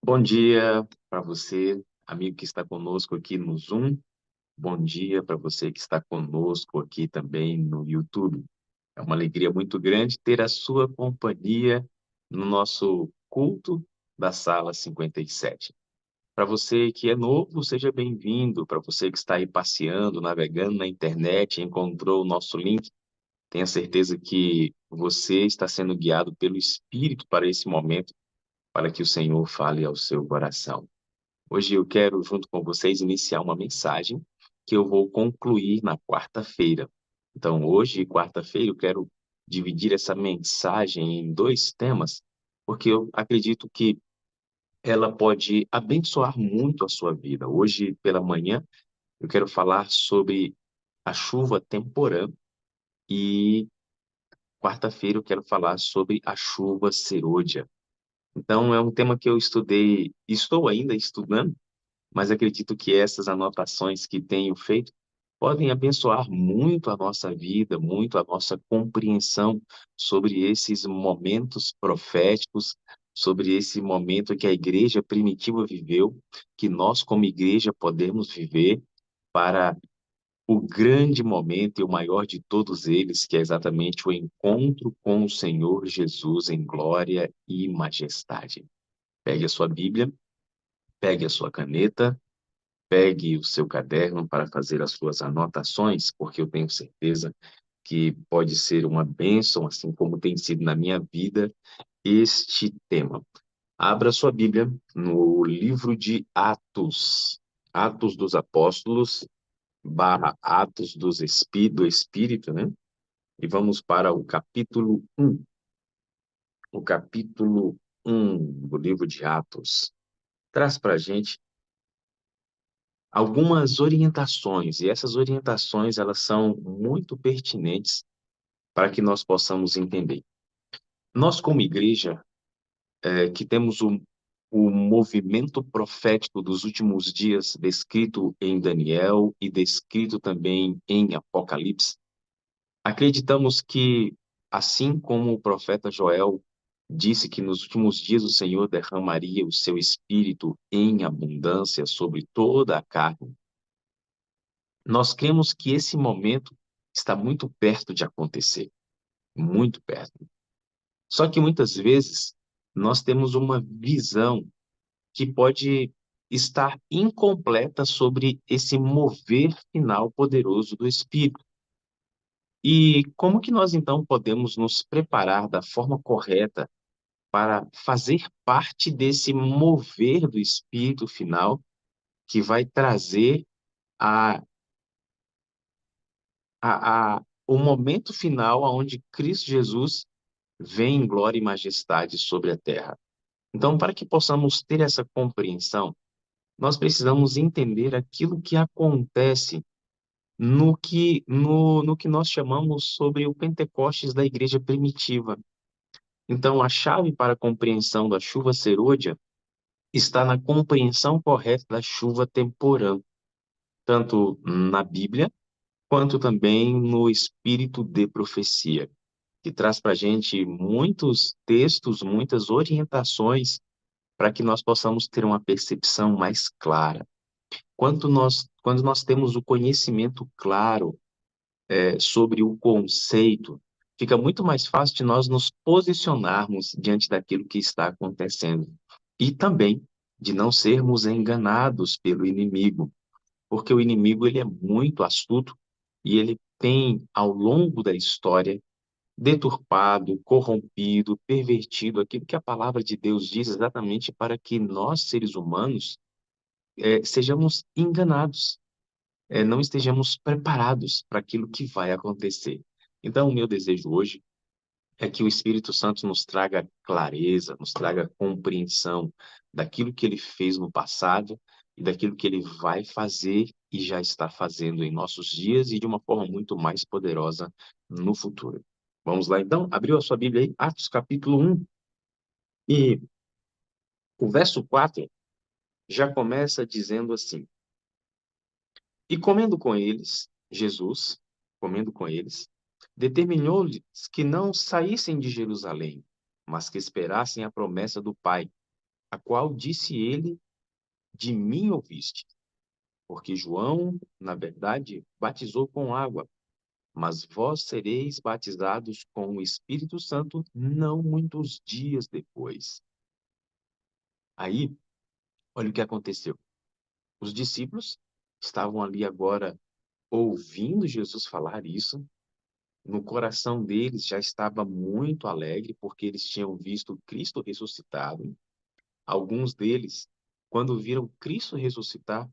Bom dia para você, amigo que está conosco aqui no Zoom. Bom dia para você que está conosco aqui também no YouTube. É uma alegria muito grande ter a sua companhia no nosso culto da Sala 57. Para você que é novo, seja bem-vindo. Para você que está aí passeando, navegando na internet, encontrou o nosso link, tenha certeza que você está sendo guiado pelo Espírito para esse momento, para que o Senhor fale ao seu coração. Hoje eu quero, junto com vocês, iniciar uma mensagem que eu vou concluir na quarta-feira. Então, hoje, quarta-feira, eu quero dividir essa mensagem em dois temas, porque eu acredito que ela pode abençoar muito a sua vida. Hoje, pela manhã, eu quero falar sobre a chuva temporã e quarta-feira eu quero falar sobre a chuva serôdia. Então, é um tema que eu estudei, estou ainda estudando, mas acredito que essas anotações que tenho feito podem abençoar muito a nossa vida, muito a nossa compreensão sobre esses momentos proféticos, sobre esse momento que a igreja primitiva viveu, que nós, como igreja, podemos viver para o grande momento e o maior de todos eles, que é exatamente o encontro com o Senhor Jesus em glória e majestade. Pegue a sua Bíblia, pegue a sua caneta, pegue o seu caderno para fazer as suas anotações, porque eu tenho certeza que pode ser uma bênção, assim como tem sido na minha vida, este tema. Abra sua Bíblia no livro de Atos, Atos dos Apóstolos, barra Atos do Espírito, né? E vamos para o capítulo um. O capítulo um do livro de Atos traz para a gente algumas orientações, e essas orientações elas são muito pertinentes para que nós possamos entender. Nós, como igreja, que temos o movimento profético dos últimos dias descrito em Daniel e descrito também em Apocalipse, acreditamos que, assim como o profeta Joel disse que nos últimos dias o Senhor derramaria o seu espírito em abundância sobre toda a carne, nós cremos que esse momento está muito perto de acontecer, muito perto. Só que muitas vezes nós temos uma visão que pode estar incompleta sobre esse mover final poderoso do Espírito. E como que nós então podemos nos preparar da forma correta para fazer parte desse mover do Espírito final que vai trazer a o momento final onde Cristo Jesus vem em glória e majestade sobre a terra. Então, para que possamos ter essa compreensão, nós precisamos entender aquilo que acontece no que nós chamamos sobre o Pentecostes da igreja primitiva. Então, a chave para a compreensão da chuva serôdia está na compreensão correta da chuva temporã, tanto na Bíblia, quanto também no espírito de profecia, que traz para a gente muitos textos, muitas orientações para que nós possamos ter uma percepção mais clara. Quando nós temos o conhecimento claro sobre o conceito, fica muito mais fácil de nós nos posicionarmos diante daquilo que está acontecendo. E também de não sermos enganados pelo inimigo, porque o inimigo ele é muito astuto e ele tem, ao longo da história, deturpado, corrompido, pervertido aquilo que a palavra de Deus diz exatamente para que nós, seres humanos, sejamos enganados, não estejamos preparados para aquilo que vai acontecer. Então, o meu desejo hoje é que o Espírito Santo nos traga clareza, nos traga compreensão daquilo que ele fez no passado e daquilo que ele vai fazer e já está fazendo em nossos dias e de uma forma muito mais poderosa no futuro. Vamos lá, então? Abriu a sua Bíblia aí? Atos capítulo 1. E o verso 4 já começa dizendo assim: E comendo com eles, Jesus, comendo com eles, determinou-lhes que não saíssem de Jerusalém, mas que esperassem a promessa do Pai, a qual disse ele, de mim ouviste. Porque João, na verdade, batizou com água, mas vós sereis batizados com o Espírito Santo não muitos dias depois. Aí, olha o que aconteceu. Os discípulos estavam ali agora ouvindo Jesus falar isso. No coração deles já estava muito alegre, porque eles tinham visto Cristo ressuscitado. Alguns deles, quando viram Cristo ressuscitar,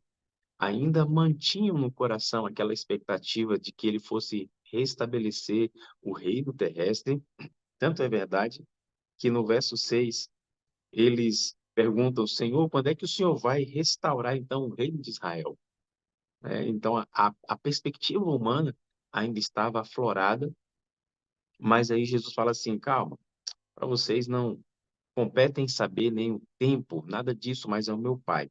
ainda mantinham no coração aquela expectativa de que ele fosse restabelecer o reino terrestre. Tanto é verdade que no verso 6 eles perguntam: Senhor, quando é que o Senhor vai restaurar então o reino de Israel? Então a perspectiva humana ainda estava aflorada, mas aí Jesus fala assim: calma, para vocês não competem saber nem o tempo, nada disso, mas é o meu Pai.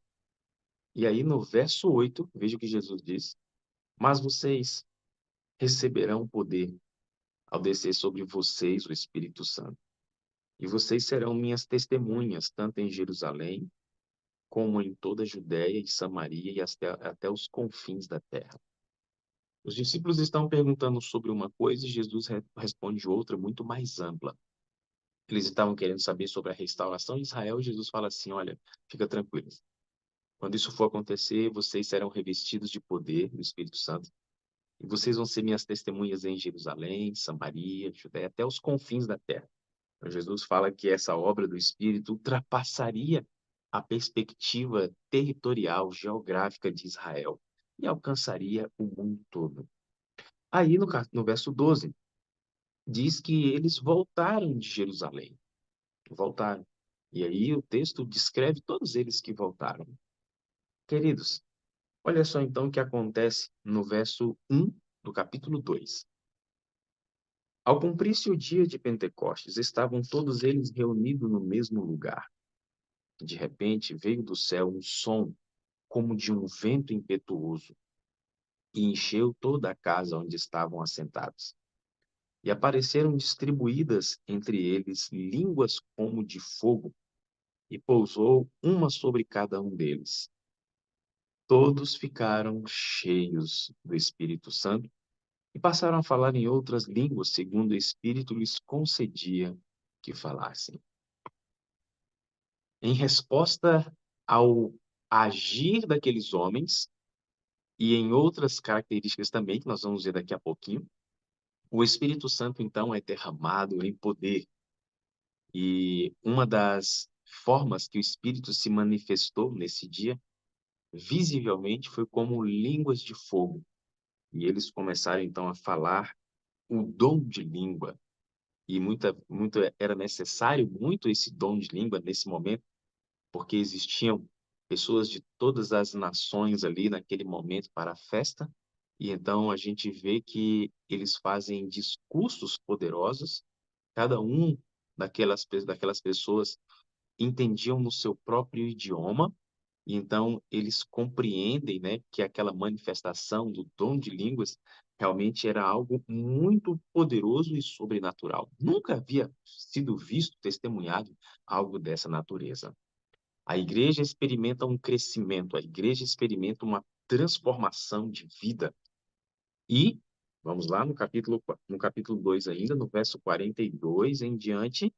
E aí no verso 8, veja o que Jesus diz: mas vocês receberão poder ao descer sobre vocês o Espírito Santo. E vocês serão minhas testemunhas, tanto em Jerusalém, como em toda a Judéia e Samaria e até os confins da terra. Os discípulos estão perguntando sobre uma coisa e Jesus responde outra muito mais ampla. Eles estavam querendo saber sobre a restauração de Israel e Jesus fala assim: olha, fica tranquilos. Quando isso for acontecer, vocês serão revestidos de poder do Espírito Santo e vocês vão ser minhas testemunhas em Jerusalém, Samaria, Judéia, até os confins da terra. Então, Jesus fala que essa obra do Espírito ultrapassaria a perspectiva territorial, geográfica de Israel e alcançaria o mundo todo. Aí, no verso 12, diz que eles voltaram de Jerusalém. Voltaram. E aí o texto descreve todos eles que voltaram. Queridos, olha só então o que acontece no verso 1 do capítulo 2. Ao cumprir-se o dia de Pentecostes, estavam todos eles reunidos no mesmo lugar. De repente veio do céu um som como de um vento impetuoso e encheu toda a casa onde estavam assentados. E apareceram distribuídas entre eles línguas como de fogo, e pousou uma sobre cada um deles. Todos ficaram cheios do Espírito Santo e passaram a falar em outras línguas, segundo o Espírito lhes concedia que falassem. Em resposta ao agir daqueles homens, e em outras características também, que nós vamos ver daqui a pouquinho, o Espírito Santo, então, é derramado em poder. E uma das formas que o Espírito se manifestou nesse dia, visivelmente, foi como línguas de fogo. E eles começaram, então, a falar o dom de língua. E muito era necessário muito esse dom de língua nesse momento, porque existiam pessoas de todas as nações ali naquele momento para a festa. E então a gente vê que eles fazem discursos poderosos, cada um daquelas pessoas entendiam no seu próprio idioma, e então eles compreendem, né, que aquela manifestação do dom de línguas realmente era algo muito poderoso e sobrenatural. Nunca havia sido visto, testemunhado algo dessa natureza. A igreja experimenta um crescimento, a igreja experimenta uma transformação de vida. E, vamos lá, no capítulo 2 ainda, no verso 42 em diante,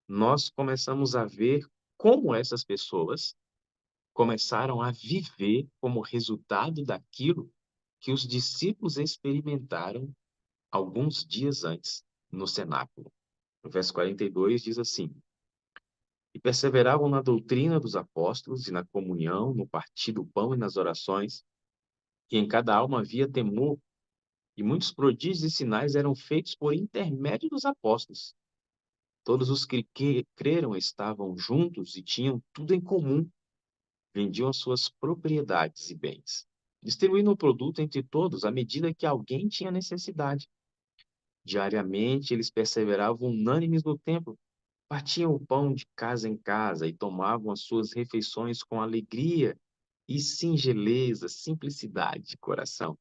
nós começamos a ver como essas pessoas começaram a viver como resultado daquilo que os discípulos experimentaram alguns dias antes no cenáculo. No verso 42 diz assim: E perseveravam na doutrina dos apóstolos e na comunhão, no partir do pão e nas orações, e em cada alma havia temor, e muitos prodígios e sinais eram feitos por intermédio dos apóstolos. Todos os que creram estavam juntos e tinham tudo em comum, vendiam as suas propriedades e bens, distribuindo o produto entre todos à medida que alguém tinha necessidade. Diariamente eles perseveravam unânimes no templo, partiam o pão de casa em casa e tomavam as suas refeições com alegria e singeleza, simplicidade de coração,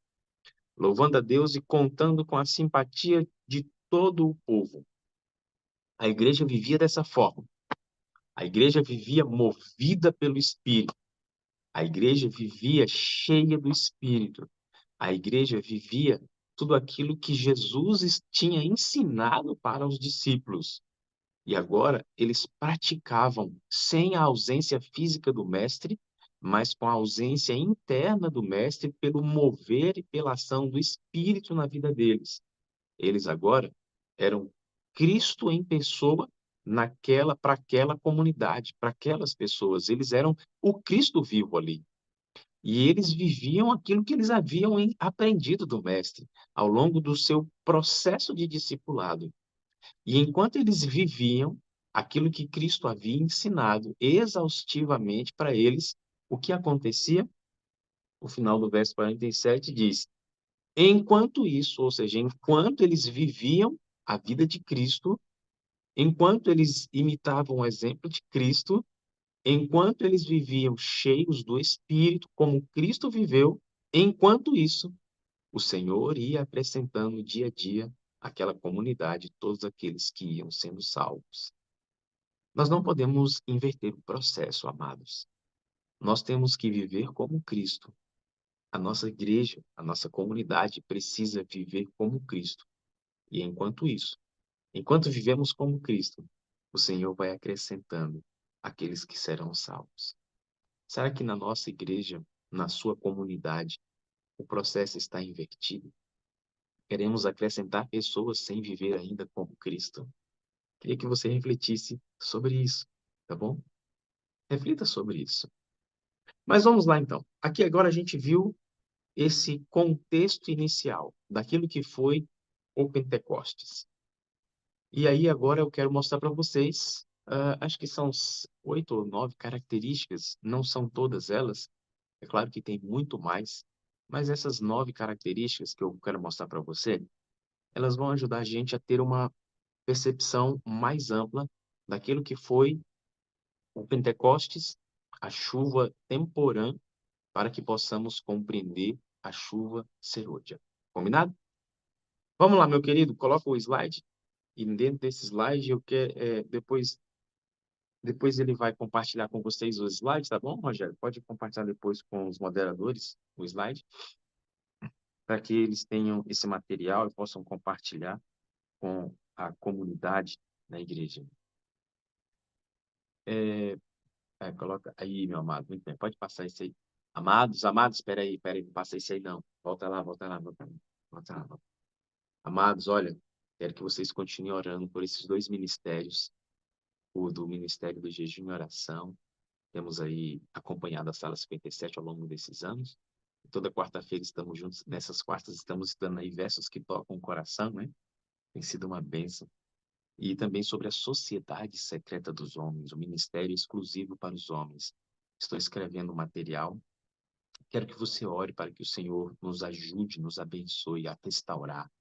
louvando a Deus e contando com a simpatia de todo o povo. A igreja vivia dessa forma, A igreja vivia movida pelo Espírito. A igreja vivia cheia do Espírito. A igreja vivia tudo aquilo que Jesus tinha ensinado para os discípulos. E agora eles praticavam sem a ausência física do mestre, mas com a ausência interna do mestre pelo mover e pela ação do Espírito na vida deles. Eles agora eram Cristo em pessoa para aquela comunidade, para aquelas pessoas. Eles eram o Cristo vivo ali. E eles viviam aquilo que eles haviam aprendido do mestre ao longo do seu processo de discipulado. E enquanto eles viviam aquilo que Cristo havia ensinado exaustivamente para eles, o que acontecia? O final do verso 47 diz: enquanto isso, ou seja, enquanto eles viviam a vida de Cristo, enquanto eles imitavam o exemplo de Cristo, enquanto eles viviam cheios do Espírito, como Cristo viveu, enquanto isso, o Senhor ia acrescentando dia a dia àquela comunidade todos aqueles que iam sendo salvos. Nós não podemos inverter o processo, amados. Nós temos que viver como Cristo. A nossa igreja, a nossa comunidade precisa viver como Cristo. E enquanto isso, enquanto vivemos como Cristo, o Senhor vai acrescentando aqueles que serão salvos. Será que na nossa igreja, na sua comunidade, o processo está invertido? Queremos acrescentar pessoas sem viver ainda como Cristo? Queria que você refletisse sobre isso, tá bom? Reflita sobre isso. Mas vamos lá então. Aqui agora a gente viu esse contexto inicial daquilo que foi o Pentecostes. E aí agora eu quero mostrar para vocês, acho que são 8 ou 9 características, não são todas elas, é claro que tem muito mais, mas essas 9 características que eu quero mostrar para você, elas vão ajudar a gente a ter uma percepção mais ampla daquilo que foi o Pentecostes, a chuva temporã, para que possamos compreender a chuva serôdia. Combinado? Vamos lá, meu querido, coloca o slide. E dentro desse slide, eu quero, depois ele vai compartilhar com vocês os slides, tá bom, Rogério? Pode compartilhar depois com os moderadores o slide, para que eles tenham esse material e possam compartilhar com a comunidade da igreja. Coloca aí, meu amado. Muito bem, pode passar isso aí. Amados, espera aí, não passa isso aí não. Volta lá, volta lá, volta lá. Volta lá, volta. Amados, olha, quero que vocês continuem orando por esses 2 ministérios, o do Ministério do Jejum e Oração. Temos aí acompanhado a Sala 57 ao longo desses anos. Toda quarta-feira estamos juntos. Nessas quartas estamos estudando aí versos que tocam o coração, né? Tem sido uma bênção. E também sobre a Sociedade Secreta dos Homens, o ministério exclusivo para os homens. Estou escrevendo um material. Quero que você ore para que o Senhor nos ajude, nos abençoe a restaurar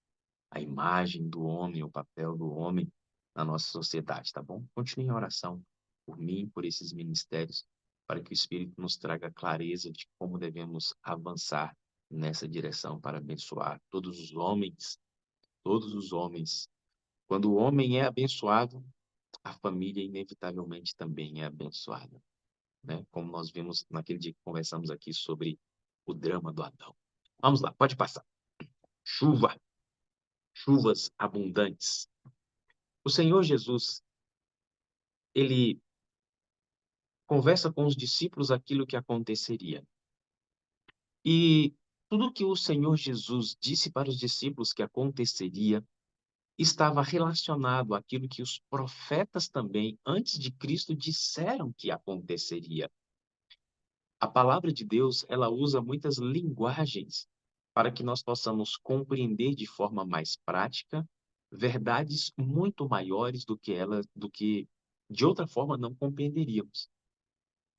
a imagem do homem, o papel do homem na nossa sociedade, tá bom? Continue em oração por mim, por esses ministérios, para que o Espírito nos traga clareza de como devemos avançar nessa direção para abençoar todos os homens, todos os homens. Quando o homem é abençoado, a família inevitavelmente também é abençoada, né? Como nós vimos naquele dia que conversamos aqui sobre o drama do Adão. Vamos lá, pode passar. Chuva, chuvas abundantes. O Senhor Jesus, ele conversa com os discípulos aquilo que aconteceria. E tudo que o Senhor Jesus disse para os discípulos que aconteceria estava relacionado àquilo que os profetas também, antes de Cristo, disseram que aconteceria. A palavra de Deus, ela usa muitas linguagens para que nós possamos compreender de forma mais prática verdades muito maiores do que de outra forma não compreenderíamos.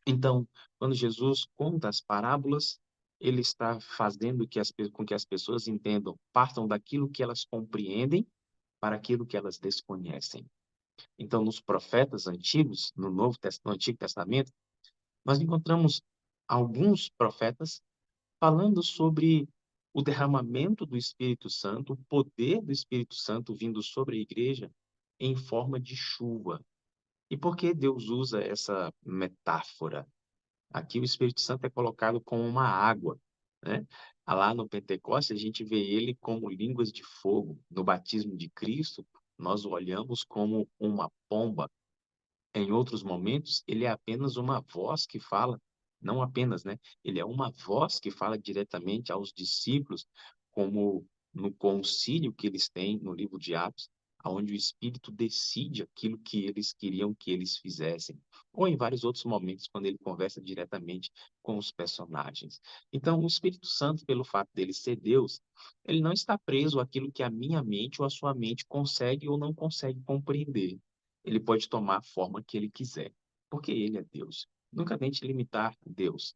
Então, quando Jesus conta as parábolas, ele está fazendo com que as pessoas entendam, partam daquilo que elas compreendem para aquilo que elas desconhecem. Então, nos profetas antigos, no Antigo Testamento, nós encontramos alguns profetas falando sobre o derramamento do Espírito Santo, o poder do Espírito Santo vindo sobre a igreja em forma de chuva. E por que Deus usa essa metáfora? Aqui o Espírito Santo é colocado como uma água, né? Lá no Pentecostes, a gente vê ele como línguas de fogo. No batismo de Cristo, nós o olhamos como uma pomba. Em outros momentos, ele é apenas uma voz que fala, não apenas, né? Ele é uma voz que fala diretamente aos discípulos, como no concílio que eles têm no livro de Atos, onde o Espírito decide aquilo que eles queriam que eles fizessem, ou em vários outros momentos, quando ele conversa diretamente com os personagens. Então, o Espírito Santo, pelo fato dele ser Deus, ele não está preso àquilo que a minha mente ou a sua mente consegue ou não consegue compreender. Ele pode tomar a forma que ele quiser, porque ele é Deus. Nunca tente limitar Deus.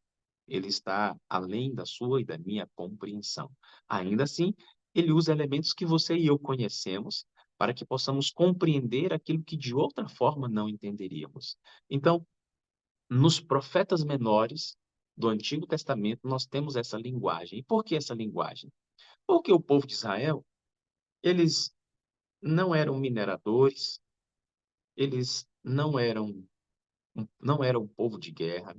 Ele está além da sua e da minha compreensão. Ainda assim, ele usa elementos que você e eu conhecemos para que possamos compreender aquilo que de outra forma não entenderíamos. Então, nos profetas menores do Antigo Testamento, nós temos essa linguagem. E por que essa linguagem? Porque o povo de Israel, eles não eram mineradores, eles não eram um povo de guerra,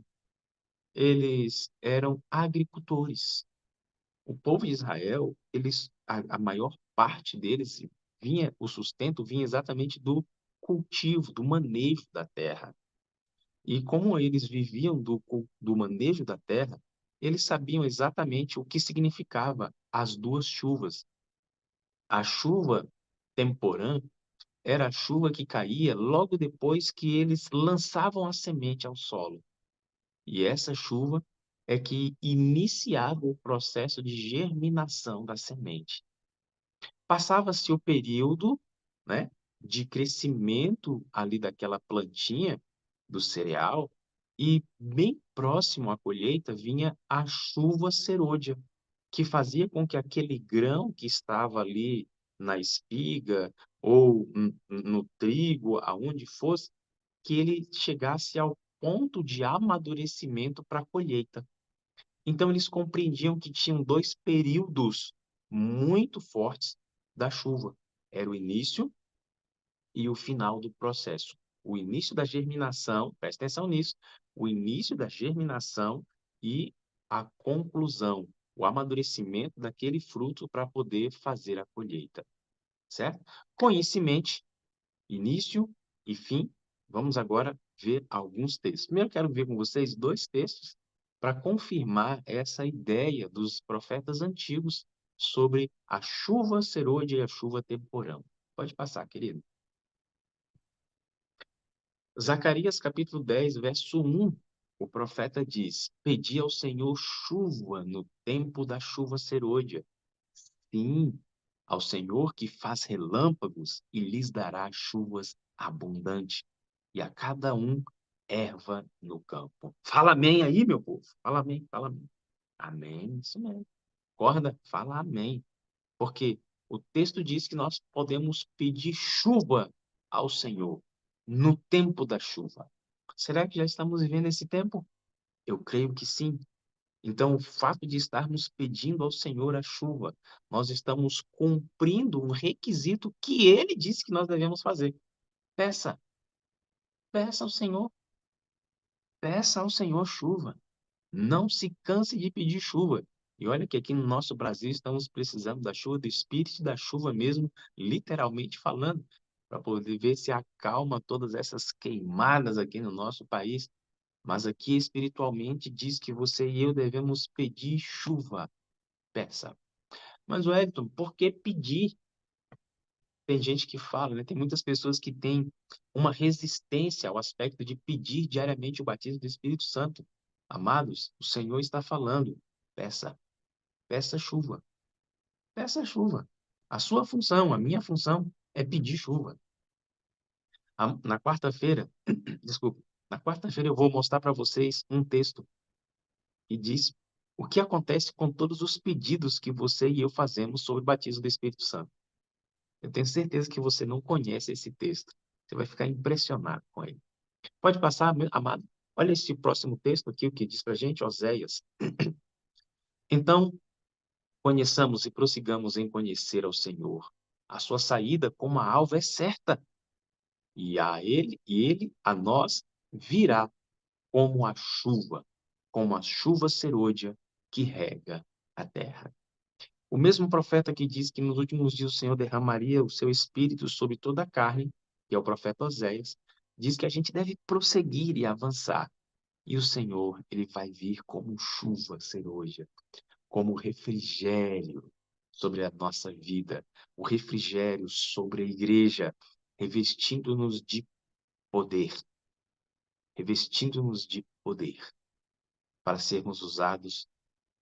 eles eram agricultores. O povo de Israel, a maior parte deles o sustento vinha exatamente do cultivo, do manejo da terra. E como eles viviam do manejo da terra, eles sabiam exatamente o que significava as duas chuvas. A chuva temporã era a chuva que caía logo depois que eles lançavam a semente ao solo. E essa chuva é que iniciava o processo de germinação da semente. Passava-se o período, né, de crescimento ali daquela plantinha do cereal e bem próximo à colheita vinha a chuva serôdia, que fazia com que aquele grão que estava ali na espiga ou no trigo, aonde fosse, que ele chegasse ao ponto de amadurecimento para a colheita. Então, eles compreendiam que tinham dois períodos muito fortes da chuva. Era o início e o final do processo. O início da germinação, presta atenção nisso, o início da germinação e a conclusão, o amadurecimento daquele fruto para poder fazer a colheita, certo? Com isso em mente, início e fim. Vamos agora ver alguns textos. Primeiro, eu quero ver com vocês dois textos para confirmar essa ideia dos profetas antigos sobre a chuva serôdia e a chuva temporã. Pode passar, querido. Zacarias capítulo 10, verso 1. O profeta diz: Pedi ao Senhor chuva no tempo da chuva serôdia. Sim, ao Senhor que faz relâmpagos e lhes dará chuvas abundantes, e a cada um erva no campo. Fala amém aí, meu povo. Fala amém, fala amém. Amém, isso mesmo. Acorda, fala amém. Porque o texto diz que nós podemos pedir chuva ao Senhor no tempo da chuva. Será que já estamos vivendo esse tempo? Eu creio que sim. Então, o fato de estarmos pedindo ao Senhor a chuva, nós estamos cumprindo um requisito que Ele disse que nós devemos fazer. Peça, peça ao Senhor, peça ao Senhor chuva. Não se canse de pedir chuva. E olha que aqui no nosso Brasil estamos precisando da chuva, do espírito da chuva mesmo, literalmente falando, para poder ver se acalma todas essas queimadas aqui no nosso país. Mas aqui espiritualmente diz que você e eu devemos pedir chuva. Peça. Mas, Wellington, por que pedir? Tem gente que fala, né? Tem muitas pessoas que têm uma resistência ao aspecto de pedir diariamente o batismo do Espírito Santo. Amados, o Senhor está falando. Peça, peça chuva, peça chuva. A sua função, a minha função é pedir chuva. Na quarta-feira, desculpe, na quarta-feira eu vou mostrar para vocês um texto que diz o que acontece com todos os pedidos que você e eu fazemos sobre o batismo do Espírito Santo. Eu tenho certeza que você não conhece esse texto. Você vai ficar impressionado com ele. Pode passar, amado? Olha esse próximo texto aqui, o que diz para a gente, Oséias. Então, conheçamos e prossigamos em conhecer ao Senhor. A sua saída como a alva é certa. e ele a nós virá como a chuva serôdia que rega a terra. O mesmo profeta que diz que nos últimos dias o Senhor derramaria o seu espírito sobre toda a carne, que é o profeta Oséias, diz que a gente deve prosseguir e avançar. E o Senhor, ele vai vir como chuva serôdia, como refrigério sobre a nossa vida, o refrigério sobre a igreja, revestindo-nos de poder, revestindo-nos de poder, para sermos usados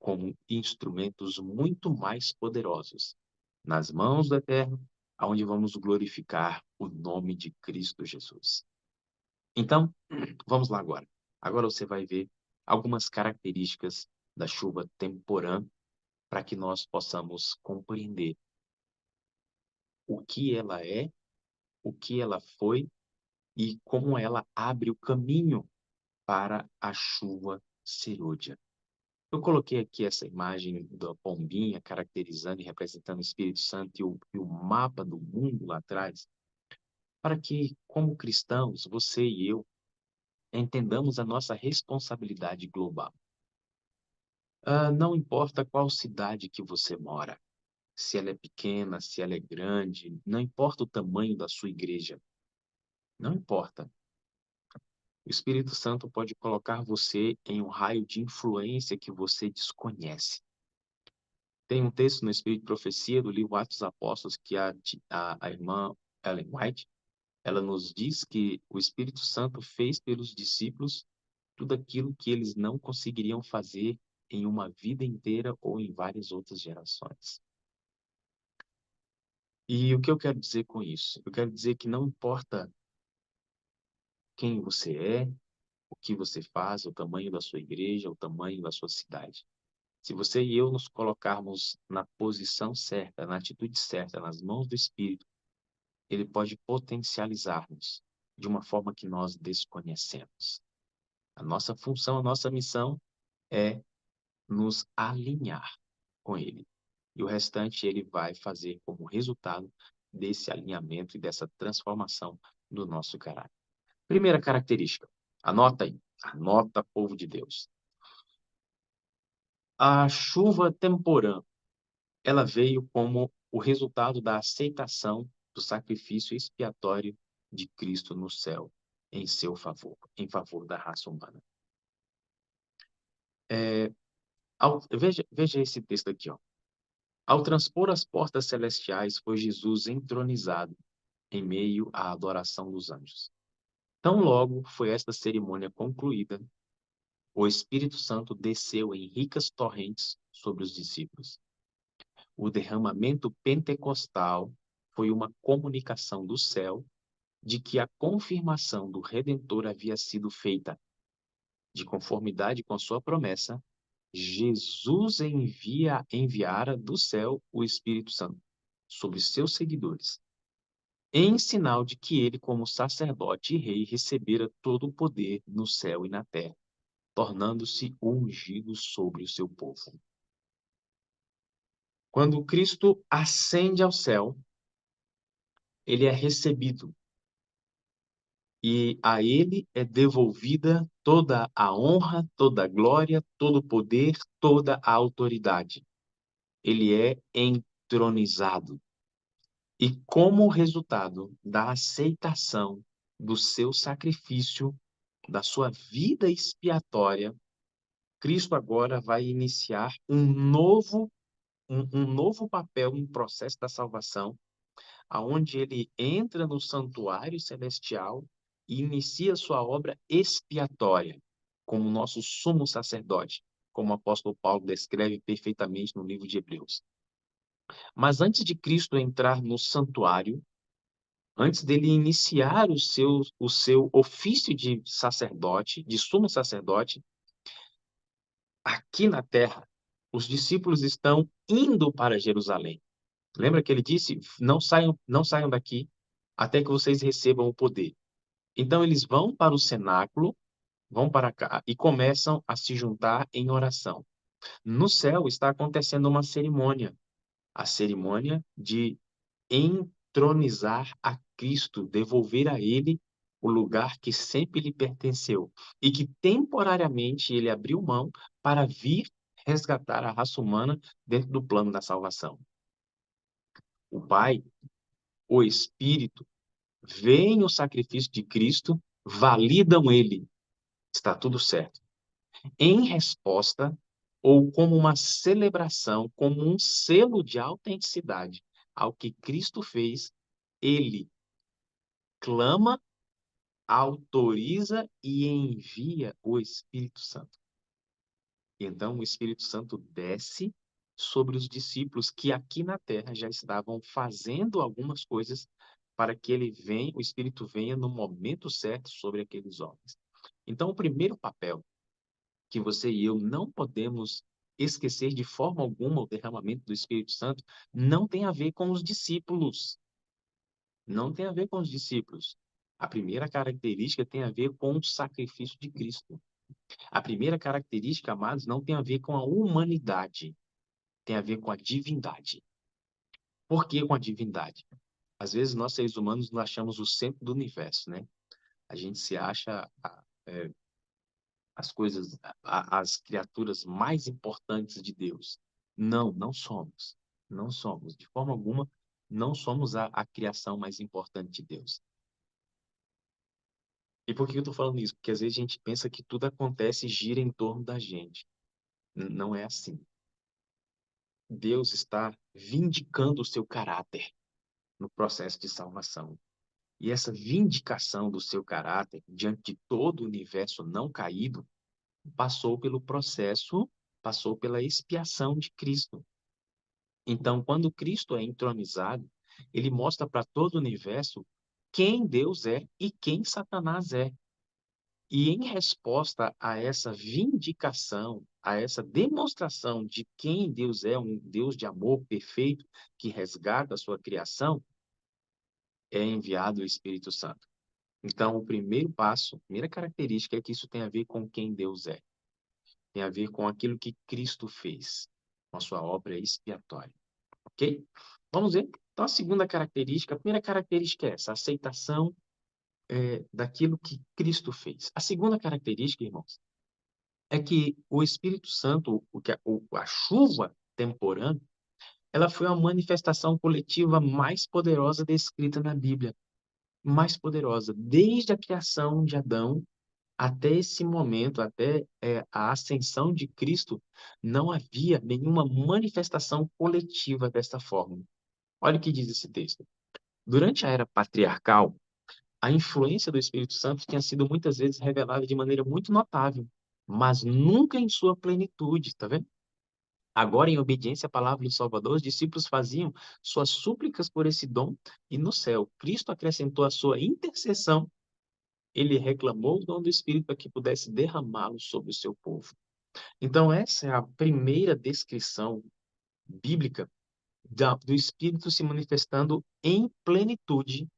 como instrumentos muito mais poderosos nas mãos do Eterno, aonde vamos glorificar o nome de Cristo Jesus. Então, vamos lá agora. Agora você vai ver algumas características da chuva temporã para que nós possamos compreender o que ela é, o que ela foi e como ela abre o caminho para a chuva serôdia. Eu coloquei aqui essa imagem da pombinha caracterizando e representando o Espírito Santo e o mapa do mundo lá atrás, para que, como cristãos, você e eu, entendamos a nossa responsabilidade global. Não importa qual cidade que você mora, se ela é pequena, se ela é grande, não importa o tamanho da sua igreja, não importa. O Espírito Santo pode colocar você em um raio de influência que você desconhece. Tem um texto no Espírito de Profecia do livro Atos dos Apóstolos que a irmã Ellen White, ela nos diz que o Espírito Santo fez pelos discípulos tudo aquilo que eles não conseguiriam fazer em uma vida inteira ou em várias outras gerações. E o que eu quero dizer com isso? Eu quero dizer que não importa quem você é, o que você faz, o tamanho da sua igreja, o tamanho da sua cidade. Se você e eu nos colocarmos na posição certa, na atitude certa, nas mãos do Espírito, ele pode potencializar-nos de uma forma que nós desconhecemos. A nossa função, a nossa missão é nos alinhar com ele. E o restante ele vai fazer como resultado desse alinhamento e dessa transformação do nosso caráter. Primeira característica, anota aí, anota, povo de Deus. A chuva temporã, ela veio como o resultado da aceitação do sacrifício expiatório de Cristo no céu, em seu favor, em favor da raça humana. Veja esse texto aqui, ó. Ao transpor as portas celestiais, foi Jesus entronizado em meio à adoração dos anjos. Tão logo foi esta cerimônia concluída, o Espírito Santo desceu em ricas torrentes sobre os discípulos. O derramamento pentecostal foi uma comunicação do céu de que a confirmação do Redentor havia sido feita. De conformidade com sua promessa, Jesus enviara do céu o Espírito Santo sobre seus seguidores, em sinal de que ele, como sacerdote e rei, recebera todo o poder no céu e na terra, tornando-se ungido sobre o seu povo. Quando Cristo ascende ao céu, ele é recebido e a ele é devolvida toda a honra, toda a glória, todo o poder, toda a autoridade. Ele é entronizado. E como resultado da aceitação do seu sacrifício, da sua vida expiatória, Cristo agora vai iniciar um novo papel no processo da salvação, aonde ele entra no santuário celestial e inicia sua obra expiatória, como nosso sumo sacerdote, como o apóstolo Paulo descreve perfeitamente no livro de Hebreus. Mas antes de Cristo entrar no santuário, antes dele iniciar o seu ofício de sacerdote, de sumo sacerdote, aqui na terra, os discípulos estão indo para Jerusalém. Lembra que ele disse: não saiam daqui até que vocês recebam o poder. Então eles vão para o cenáculo, vão para cá e começam a se juntar em oração. No céu está acontecendo uma cerimônia, a cerimônia de entronizar a Cristo devolver a ele o lugar que sempre lhe pertenceu e que temporariamente ele abriu mão para vir resgatar a raça humana dentro do plano da salvação. O Pai, o Espírito, veem o sacrifício de Cristo, validam ele, está tudo certo. Em resposta, ou como uma celebração, como um selo de autenticidade ao que Cristo fez, ele clama, autoriza e envia o Espírito Santo. Então, o Espírito Santo desce sobre os discípulos que aqui na terra já estavam fazendo algumas coisas para que ele venha, o Espírito venha no momento certo sobre aqueles homens. Então, o primeiro papel que você e eu não podemos esquecer de forma alguma o derramamento do Espírito Santo não tem a ver com os discípulos. Não tem a ver com os discípulos. A primeira característica tem a ver com o sacrifício de Cristo. A primeira característica, amados, não tem a ver com a humanidade, tem a ver com a divindade. Por que com a divindade? Às vezes nós, seres humanos, nos achamos o centro do universo, né? A gente se acha as coisas, as criaturas mais importantes de Deus. Não, não somos. Não somos. De forma alguma, não somos a criação mais importante de Deus. E por que eu estou falando isso? Porque às vezes a gente pensa que tudo acontece e gira em torno da gente. Não é assim. Deus está vindicando o seu caráter no processo de salvação. E essa vindicação do seu caráter diante de todo o universo não caído passou pelo processo, passou pela expiação de Cristo. Então, quando Cristo é entronizado, ele mostra para todo o universo quem Deus é e quem Satanás é. E em resposta a essa vindicação, a essa demonstração de quem Deus é, um Deus de amor perfeito que resgata a sua criação, é enviado o Espírito Santo. Então, o primeiro passo, a primeira característica é que isso tem a ver com quem Deus é. Tem a ver com aquilo que Cristo fez, com a sua obra expiatória. Ok? Vamos ver. Então, a segunda característica, a primeira característica é essa, a aceitação daquilo que Cristo fez. A segunda característica, irmãos, é que o Espírito Santo, a chuva temporânea, ela foi a manifestação coletiva mais poderosa descrita na Bíblia. Mais poderosa. Desde a criação de Adão até esse momento, até a ascensão de Cristo, não havia nenhuma manifestação coletiva desta forma. Olha o que diz esse texto. Durante a era patriarcal, a influência do Espírito Santo tinha sido muitas vezes revelada de maneira muito notável, mas nunca em sua plenitude, tá vendo? Agora, em obediência à palavra do Salvador, os discípulos faziam suas súplicas por esse dom e no céu, Cristo acrescentou a sua intercessão. Ele reclamou o dom do Espírito para que pudesse derramá-lo sobre o seu povo. Então, essa é a primeira descrição bíblica do Espírito se manifestando em plenitude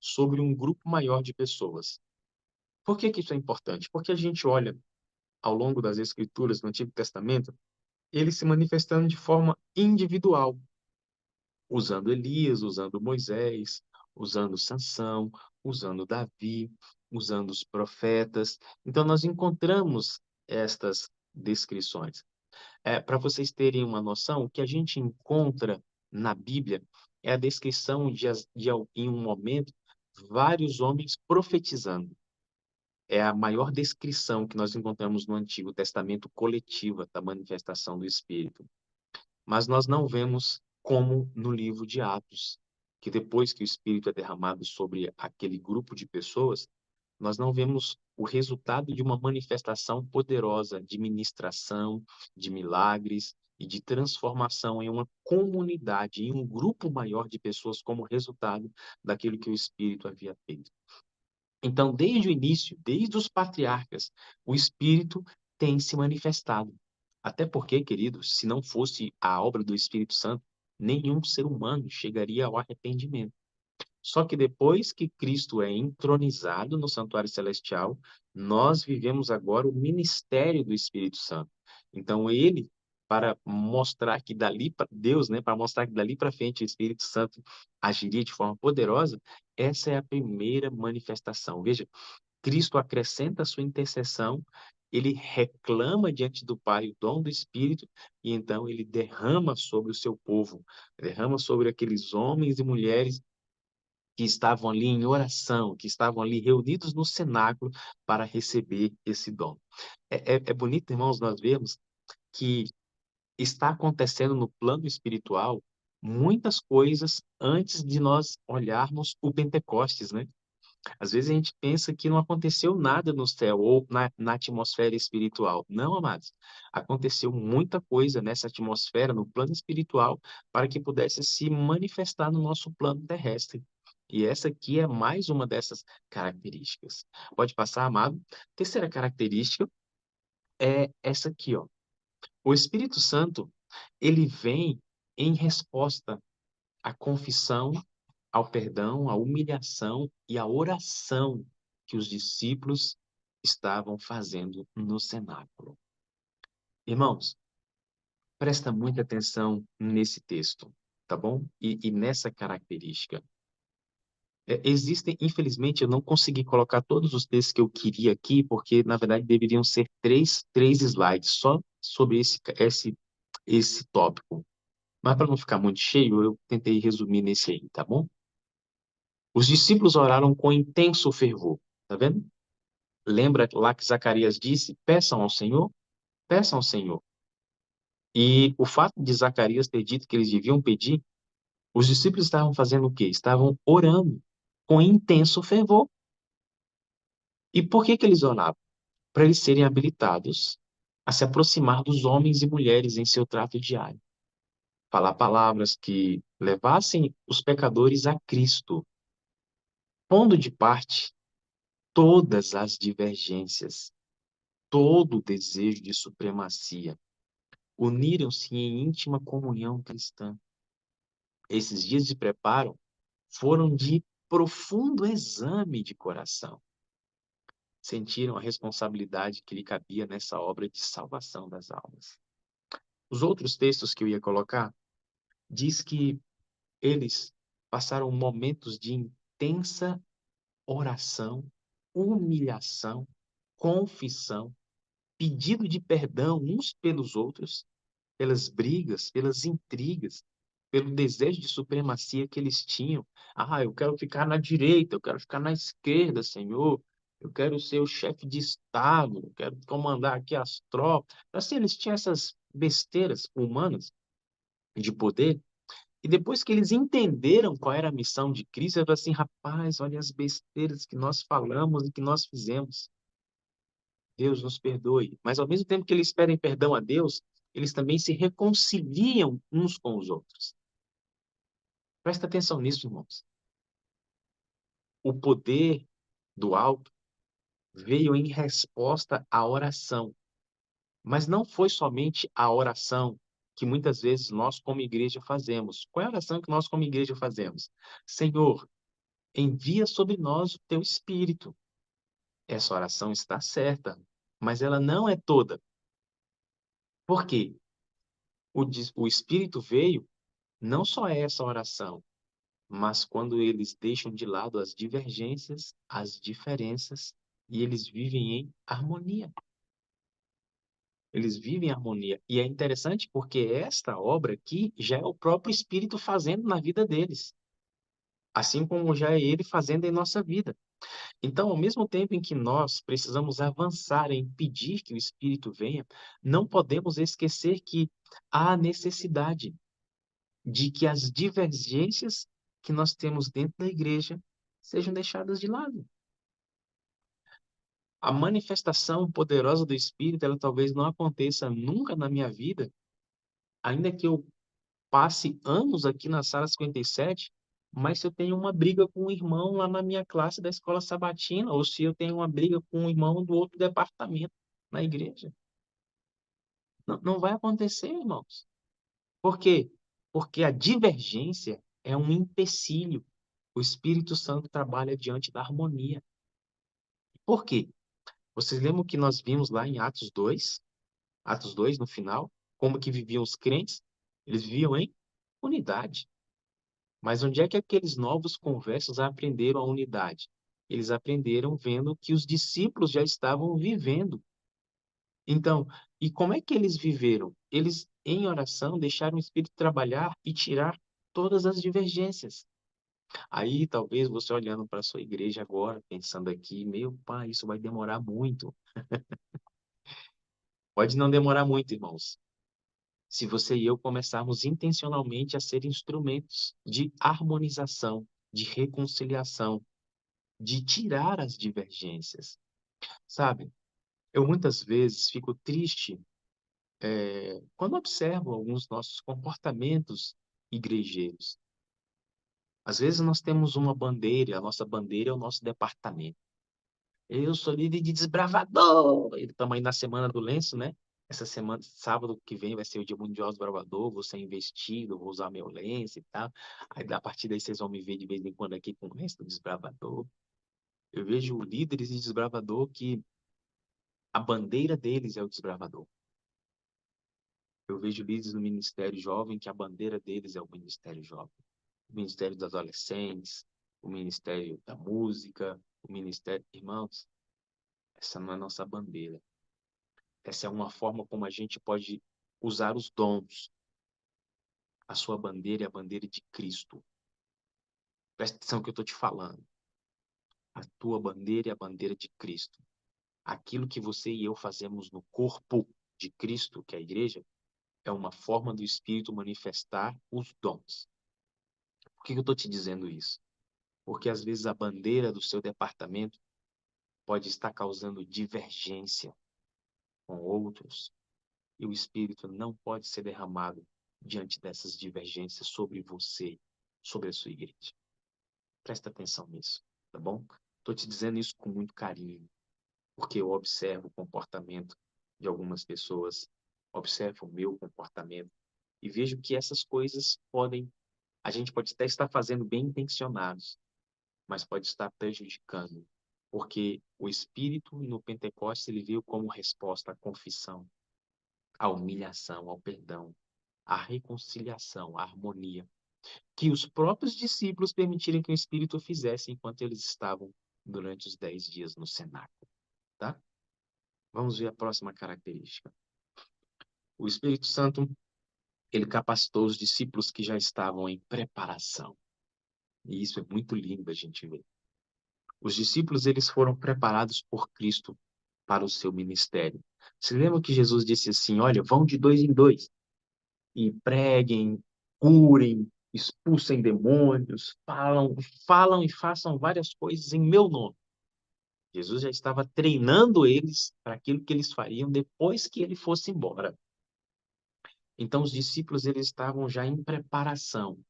sobre um grupo maior de pessoas. Por que que isso é importante? Porque a gente olha ao longo das Escrituras no Antigo Testamento, ele se manifestando de forma individual, usando Elias, usando Moisés, usando Sansão, usando Davi, usando os profetas. Então, nós encontramos estas descrições. Para vocês terem uma noção, o que a gente encontra na Bíblia é a descrição em um momento, vários homens profetizando. É a maior descrição que nós encontramos no Antigo Testamento coletiva da manifestação do Espírito. Mas nós não vemos como no livro de Atos, que depois que o Espírito é derramado sobre aquele grupo de pessoas, nós não vemos o resultado de uma manifestação poderosa de ministração, de milagres e de transformação em uma comunidade, em um grupo maior de pessoas como resultado daquilo que o Espírito havia feito. Então, desde o início, desde os patriarcas, o Espírito tem se manifestado. Até porque, queridos, se não fosse a obra do Espírito Santo, nenhum ser humano chegaria ao arrependimento. Só que depois que Cristo é entronizado no santuário celestial, nós vivemos agora o ministério do Espírito Santo. Então, ele para mostrar que dali para Deus, né, para mostrar que dali para frente o Espírito Santo agiria de forma poderosa, essa é a primeira manifestação. Veja, Cristo acrescenta a sua intercessão, ele reclama diante do Pai o dom do Espírito, e então ele derrama sobre o seu povo, derrama sobre aqueles homens e mulheres que estavam ali em oração, que estavam ali reunidos no cenáculo para receber esse dom. É bonito, irmãos, nós vemos que está acontecendo no plano espiritual muitas coisas antes de nós olharmos o Pentecostes, né? Às vezes a gente pensa que não aconteceu nada no céu ou na atmosfera espiritual. Não, amados. Aconteceu muita coisa nessa atmosfera, no plano espiritual, para que pudesse se manifestar no nosso plano terrestre. E essa aqui é mais uma dessas características. Pode passar, amado. Terceira característica é essa aqui, ó. O Espírito Santo, ele vem em resposta à confissão, ao perdão, à humilhação e à oração que os discípulos estavam fazendo no cenáculo. Irmãos, presta muita atenção nesse texto, tá bom? E nessa característica. Existem, infelizmente, eu não consegui colocar todos os textos que eu queria aqui, porque, na verdade, deveriam ser três slides só sobre esse tópico. Mas, para não ficar muito cheio, eu tentei resumir nesse aí, tá bom? Os discípulos oraram com intenso fervor, tá vendo? Lembra lá que Zacarias disse: peçam ao Senhor, peçam ao Senhor. E o fato de Zacarias ter dito que eles deviam pedir, os discípulos estavam fazendo o quê? Estavam orando com intenso fervor. E por que que eles oravam? Para eles serem habilitados a se aproximar dos homens e mulheres em seu trato diário. Falar palavras que levassem os pecadores a Cristo, pondo de parte todas as divergências, todo o desejo de supremacia, uniram-se em íntima comunhão cristã. Esses dias de preparo foram de profundo exame de coração. Sentiram a responsabilidade que lhe cabia nessa obra de salvação das almas. Os outros textos que eu ia colocar diz que eles passaram momentos de intensa oração, humilhação, confissão, pedido de perdão uns pelos outros, pelas brigas, pelas intrigas, pelo desejo de supremacia que eles tinham. Ah, eu quero ficar na direita, eu quero ficar na esquerda, Senhor. Eu quero ser o chefe de Estado, eu quero comandar aqui as tropas. Assim, eles tinham essas besteiras humanas de poder. E depois que eles entenderam qual era a missão de Cristo, eu falei assim, rapaz, olha as besteiras que nós falamos e que nós fizemos. Deus nos perdoe. Mas ao mesmo tempo que eles pedem perdão a Deus, eles também se reconciliam uns com os outros. Presta atenção nisso, irmãos. O poder do alto veio em resposta à oração. Mas não foi somente a oração que muitas vezes nós, como igreja, fazemos. Qual é a oração que nós, como igreja, fazemos? Senhor, envia sobre nós o teu Espírito. Essa oração está certa, mas ela não é toda. Por quê? O Espírito veio, não só é essa oração, mas quando eles deixam de lado as divergências, as diferenças, e eles vivem em harmonia. Eles vivem em harmonia. E é interessante porque esta obra aqui já é o próprio Espírito fazendo na vida deles, assim como já é ele fazendo em nossa vida. Então, ao mesmo tempo em que nós precisamos avançar em pedir que o Espírito venha, não podemos esquecer que há necessidade de que as divergências que nós temos dentro da igreja sejam deixadas de lado. A manifestação poderosa do Espírito, ela talvez não aconteça nunca na minha vida, ainda que eu passe anos aqui na sala 57, mas se eu tenho uma briga com um irmão lá na minha classe da escola sabatina, ou se eu tenho uma briga com um irmão do outro departamento na igreja. Não vai acontecer, irmãos. Por quê? Porque a divergência é um empecilho. O Espírito Santo trabalha diante da harmonia. Por quê? Vocês lembram que nós vimos lá em Atos 2? Atos 2, no final? Como que viviam os crentes? Eles viviam em unidade. Mas onde é que aqueles novos conversos aprenderam a unidade? Eles aprenderam vendo que os discípulos já estavam vivendo. Então, e como é que eles viveram? Eles, em oração, deixaram o Espírito trabalhar e tirar todas as divergências. Aí, talvez você olhando para a sua igreja agora, pensando aqui, meu pai, isso vai demorar muito. Pode não demorar muito, irmãos. Se você e eu começarmos intencionalmente a ser instrumentos de harmonização, de reconciliação, de tirar as divergências, sabe? Eu muitas vezes fico triste quando observo alguns nossos comportamentos igrejeiros. Às vezes nós temos uma bandeira, a nossa bandeira é o nosso departamento. Eu sou líder de desbravador! Estamos aí na Semana do Lenço, né? Essa semana, sábado que vem, vai ser o Dia Mundial do Desbravador. Vou ser investido, vou usar meu lenço e tal. Aí, a partir daí, vocês vão me ver de vez em quando aqui com o lenço do desbravador. Eu vejo líderes de desbravador que a bandeira deles é o desbravador. Eu vejo líderes no Ministério Jovem que a bandeira deles é o Ministério Jovem. O Ministério dos Adolescentes, o Ministério da Música, o Ministério... Irmãos, essa não é a nossa bandeira. Essa é uma forma como a gente pode usar os dons. A sua bandeira é a bandeira de Cristo. Presta atenção no que eu estou te falando. A tua bandeira é a bandeira de Cristo. Aquilo que você e eu fazemos no corpo de Cristo, que é a igreja, é uma forma do Espírito manifestar os dons. Por que eu estou te dizendo isso? Porque às vezes a bandeira do seu departamento pode estar causando divergência com outros, e o Espírito não pode ser derramado diante dessas divergências sobre você, sobre a sua igreja. Presta atenção nisso, tá bom? Estou te dizendo isso com muito carinho, porque eu observo o comportamento de algumas pessoas, observo o meu comportamento e vejo que essas coisas podem, a gente pode até estar fazendo bem intencionados, mas pode estar prejudicando, porque o Espírito no Pentecostes ele veio como resposta à confissão, à humilhação, ao perdão, à reconciliação, à harmonia, que os próprios discípulos permitiram que o Espírito fizesse enquanto eles estavam durante os 10 dias no cenáculo, tá? Vamos ver a próxima característica. O Espírito Santo, ele capacitou os discípulos que já estavam em preparação. E isso é muito lindo a gente ver. Os discípulos, eles foram preparados por Cristo para o seu ministério. Se lembra que Jesus disse assim, olha, vão de dois em dois e preguem, curem, expulsem demônios, falam e façam várias coisas em meu nome. Jesus já estava treinando eles para aquilo que eles fariam depois que ele fosse embora. Então os discípulos eles estavam já em preparação.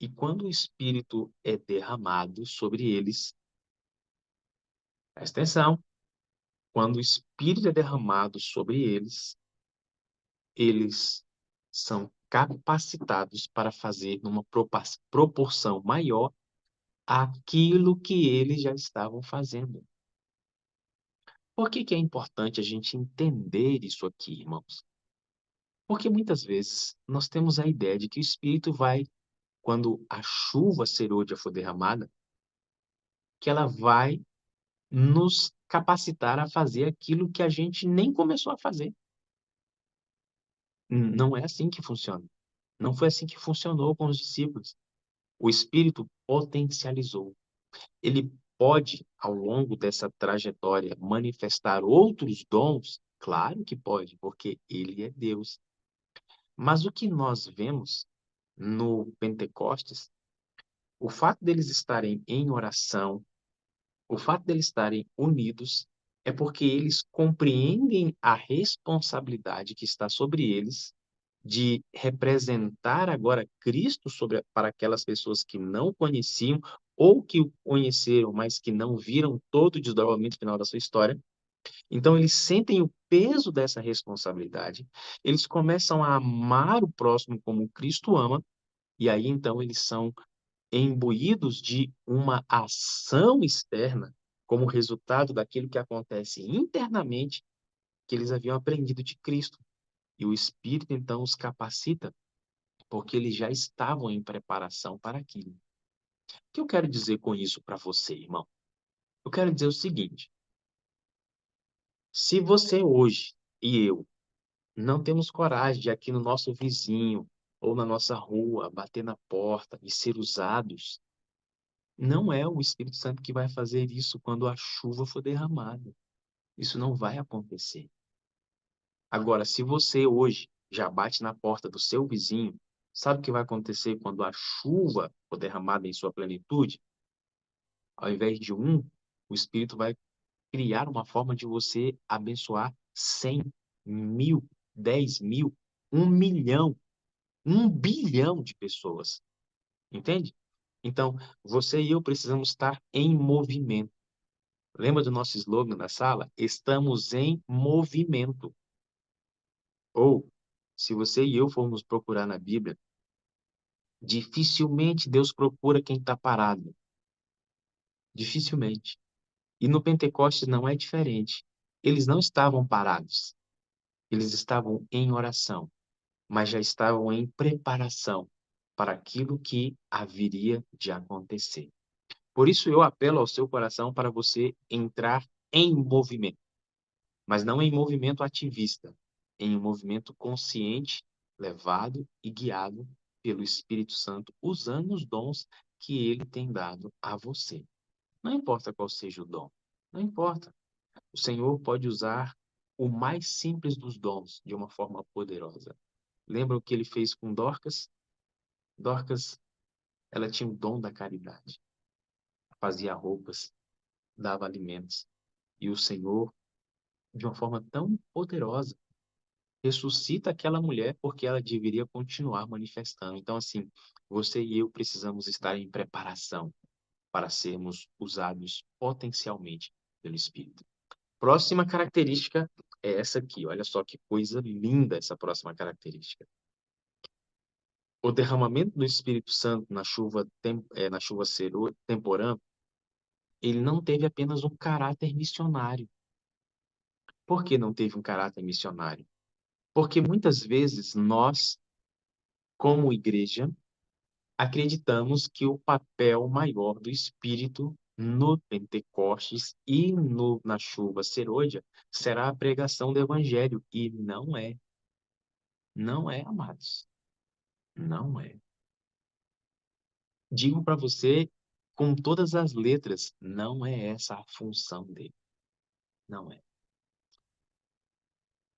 E quando o Espírito é derramado sobre eles, presta atenção, quando o Espírito é derramado sobre eles, eles são capacitados para fazer numa proporção maior aquilo que eles já estavam fazendo. Por que que é importante a gente entender isso aqui, irmãos? Porque muitas vezes nós temos a ideia de que o Espírito vai, quando a chuva serôdia for derramada, que ela vai nos capacitar a fazer aquilo que a gente nem começou a fazer. Não é assim que funciona. Não foi assim que funcionou com os discípulos. O Espírito potencializou. Ele pode, ao longo dessa trajetória, manifestar outros dons? Claro que pode, porque ele é Deus. Mas o que nós vemos no Pentecostes, o fato deles estarem em oração, o fato deles estarem unidos, é porque eles compreendem a responsabilidade que está sobre eles de representar agora Cristo para aquelas pessoas que não conheciam ou que o conheceram, mas que não viram todo o desdobramento final da sua história. Então, eles sentem o peso dessa responsabilidade, eles começam a amar o próximo como Cristo ama, e aí então eles são imbuídos de uma ação externa como resultado daquilo que acontece internamente que eles haviam aprendido de Cristo. E o Espírito, então, os capacita, porque eles já estavam em preparação para aquilo. O que eu quero dizer com isso para você, irmão? Eu quero dizer o seguinte: se você hoje e eu não temos coragem de aqui no nosso vizinho ou na nossa rua bater na porta e ser usados, não é o Espírito Santo que vai fazer isso quando a chuva for derramada. Isso não vai acontecer. Agora, se você hoje já bate na porta do seu vizinho, sabe o que vai acontecer quando a chuva for derramada em sua plenitude? Ao invés de um, o Espírito vai criar uma forma de você abençoar 100, 1000, 10.000, 1 milhão, 1 bilhão de pessoas. Entende? Então, você e eu precisamos estar em movimento. Lembra do nosso slogan da sala? Estamos em movimento. Ou, se você e eu formos procurar na Bíblia, dificilmente Deus procura quem está parado. Dificilmente. E no Pentecostes não é diferente. Eles não estavam parados. Eles estavam em oração, mas já estavam em preparação para aquilo que haveria de acontecer. Por isso eu apelo ao seu coração para você entrar em movimento, mas não em movimento ativista, em um movimento consciente, levado e guiado pelo Espírito Santo, usando os dons que ele tem dado a você. Não importa qual seja o dom, não importa. O Senhor pode usar o mais simples dos dons de uma forma poderosa. Lembra o que ele fez com Dorcas? Dorcas, ela tinha o dom da caridade. Fazia roupas, dava alimentos. E o Senhor, de uma forma tão poderosa, ressuscita aquela mulher porque ela deveria continuar manifestando. Então, assim, você e eu precisamos estar em preparação para sermos usados potencialmente pelo Espírito. Próxima característica é essa aqui. Olha só que coisa linda essa próxima característica. O derramamento do Espírito Santo na chuva temporã, ele não teve apenas um caráter missionário. Por que não teve um caráter missionário? Porque muitas vezes nós, como igreja, acreditamos que o papel maior do Espírito no Pentecostes e na chuva serôdia será a pregação do Evangelho. E não é. Não é, amados. Não é. Digo para você com todas as letras, não é essa a função dele. Não é.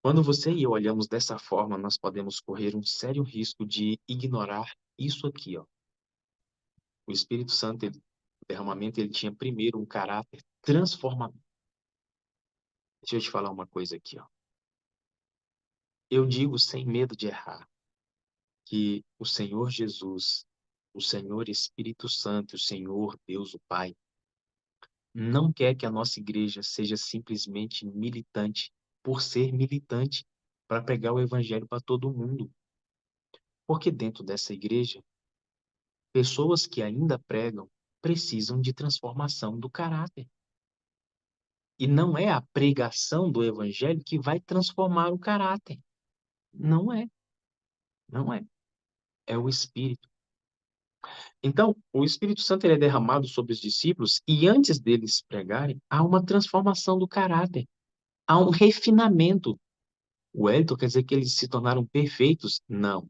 Quando você e eu olhamos dessa forma, nós podemos correr um sério risco de ignorar isso aqui, ó. O Espírito Santo, o derramamento, ele tinha primeiro um caráter transformador. Deixa eu te falar uma coisa aqui, ó. Eu digo sem medo de errar que o Senhor Jesus, o Senhor Espírito Santo, o Senhor Deus o Pai, não quer que a nossa igreja seja simplesmente militante por ser militante para pregar o evangelho para todo mundo. Porque dentro dessa igreja, pessoas que ainda pregam precisam de transformação do caráter. E não é a pregação do evangelho que vai transformar o caráter. Não é. Não é. É o Espírito. Então, o Espírito Santo ele é derramado sobre os discípulos e antes deles pregarem, há uma transformação do caráter. Há um refinamento. O Wellington quer dizer que eles se tornaram perfeitos? Não.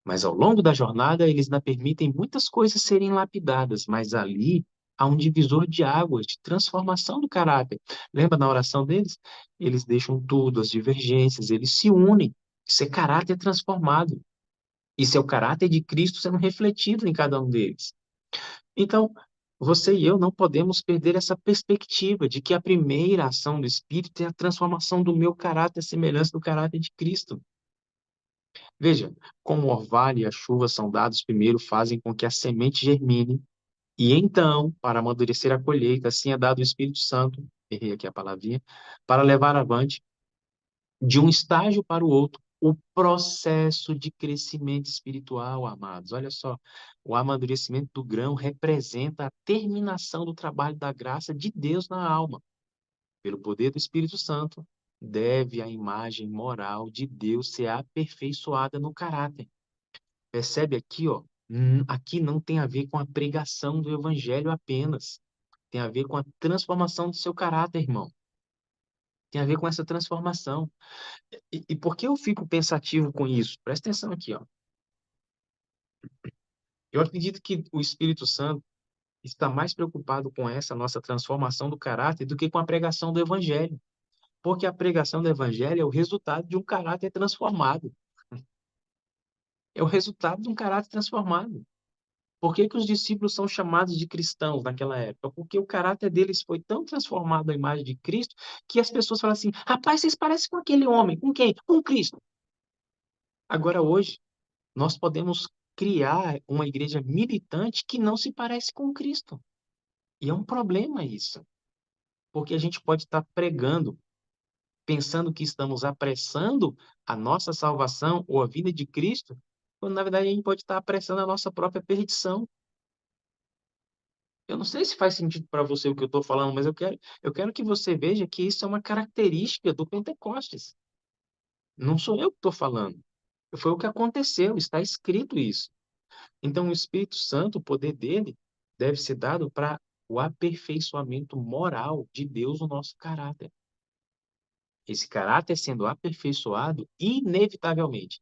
Mas ao longo da jornada, eles ainda permitem muitas coisas serem lapidadas, mas ali há um divisor de águas, de transformação do caráter. Lembra na oração deles? Eles deixam tudo, as divergências, eles se unem. Isso é caráter transformado. Isso é o caráter de Cristo sendo refletido em cada um deles. Então, você e eu não podemos perder essa perspectiva de que a primeira ação do Espírito é a transformação do meu caráter, a semelhança do caráter de Cristo. Veja, como o orvalho e a chuva são dados primeiro, fazem com que a semente germine, e então, para amadurecer a colheita, assim é dado o Espírito Santo, errei aqui a palavrinha, para levar avante, de um estágio para o outro, o processo de crescimento espiritual, amados. Olha só, o amadurecimento do grão representa a terminação do trabalho da graça de Deus na alma, pelo poder do Espírito Santo, deve a imagem moral de Deus ser aperfeiçoada no caráter. Percebe aqui, ó, aqui não tem a ver com a pregação do evangelho apenas. Tem a ver com a transformação do seu caráter, irmão. Tem a ver com essa transformação. E por que eu fico pensativo com isso? Presta atenção aqui, ó. Eu acredito que o Espírito Santo está mais preocupado com essa nossa transformação do caráter do que com a pregação do evangelho. Porque a pregação do evangelho é o resultado de um caráter transformado. É o resultado de um caráter transformado. Por que que os discípulos são chamados de cristãos naquela época? Porque o caráter deles foi tão transformado à imagem de Cristo que as pessoas falam assim: rapaz, vocês parecem com aquele homem. Com quem? Com Cristo. Agora, hoje, nós podemos criar uma igreja militante que não se parece com Cristo. E é um problema isso. Porque a gente pode estar pregando, pensando que estamos apressando a nossa salvação ou a vida de Cristo, quando na verdade a gente pode estar apressando a nossa própria perdição. Eu não sei se faz sentido para você o que eu estou falando, mas eu quero que você veja que isso é uma característica do Pentecostes. Não sou eu que estou falando. Foi o que aconteceu, está escrito isso. Então, o Espírito Santo, o poder dele, deve ser dado para o aperfeiçoamento moral de Deus no nosso caráter. Esse caráter sendo aperfeiçoado, inevitavelmente,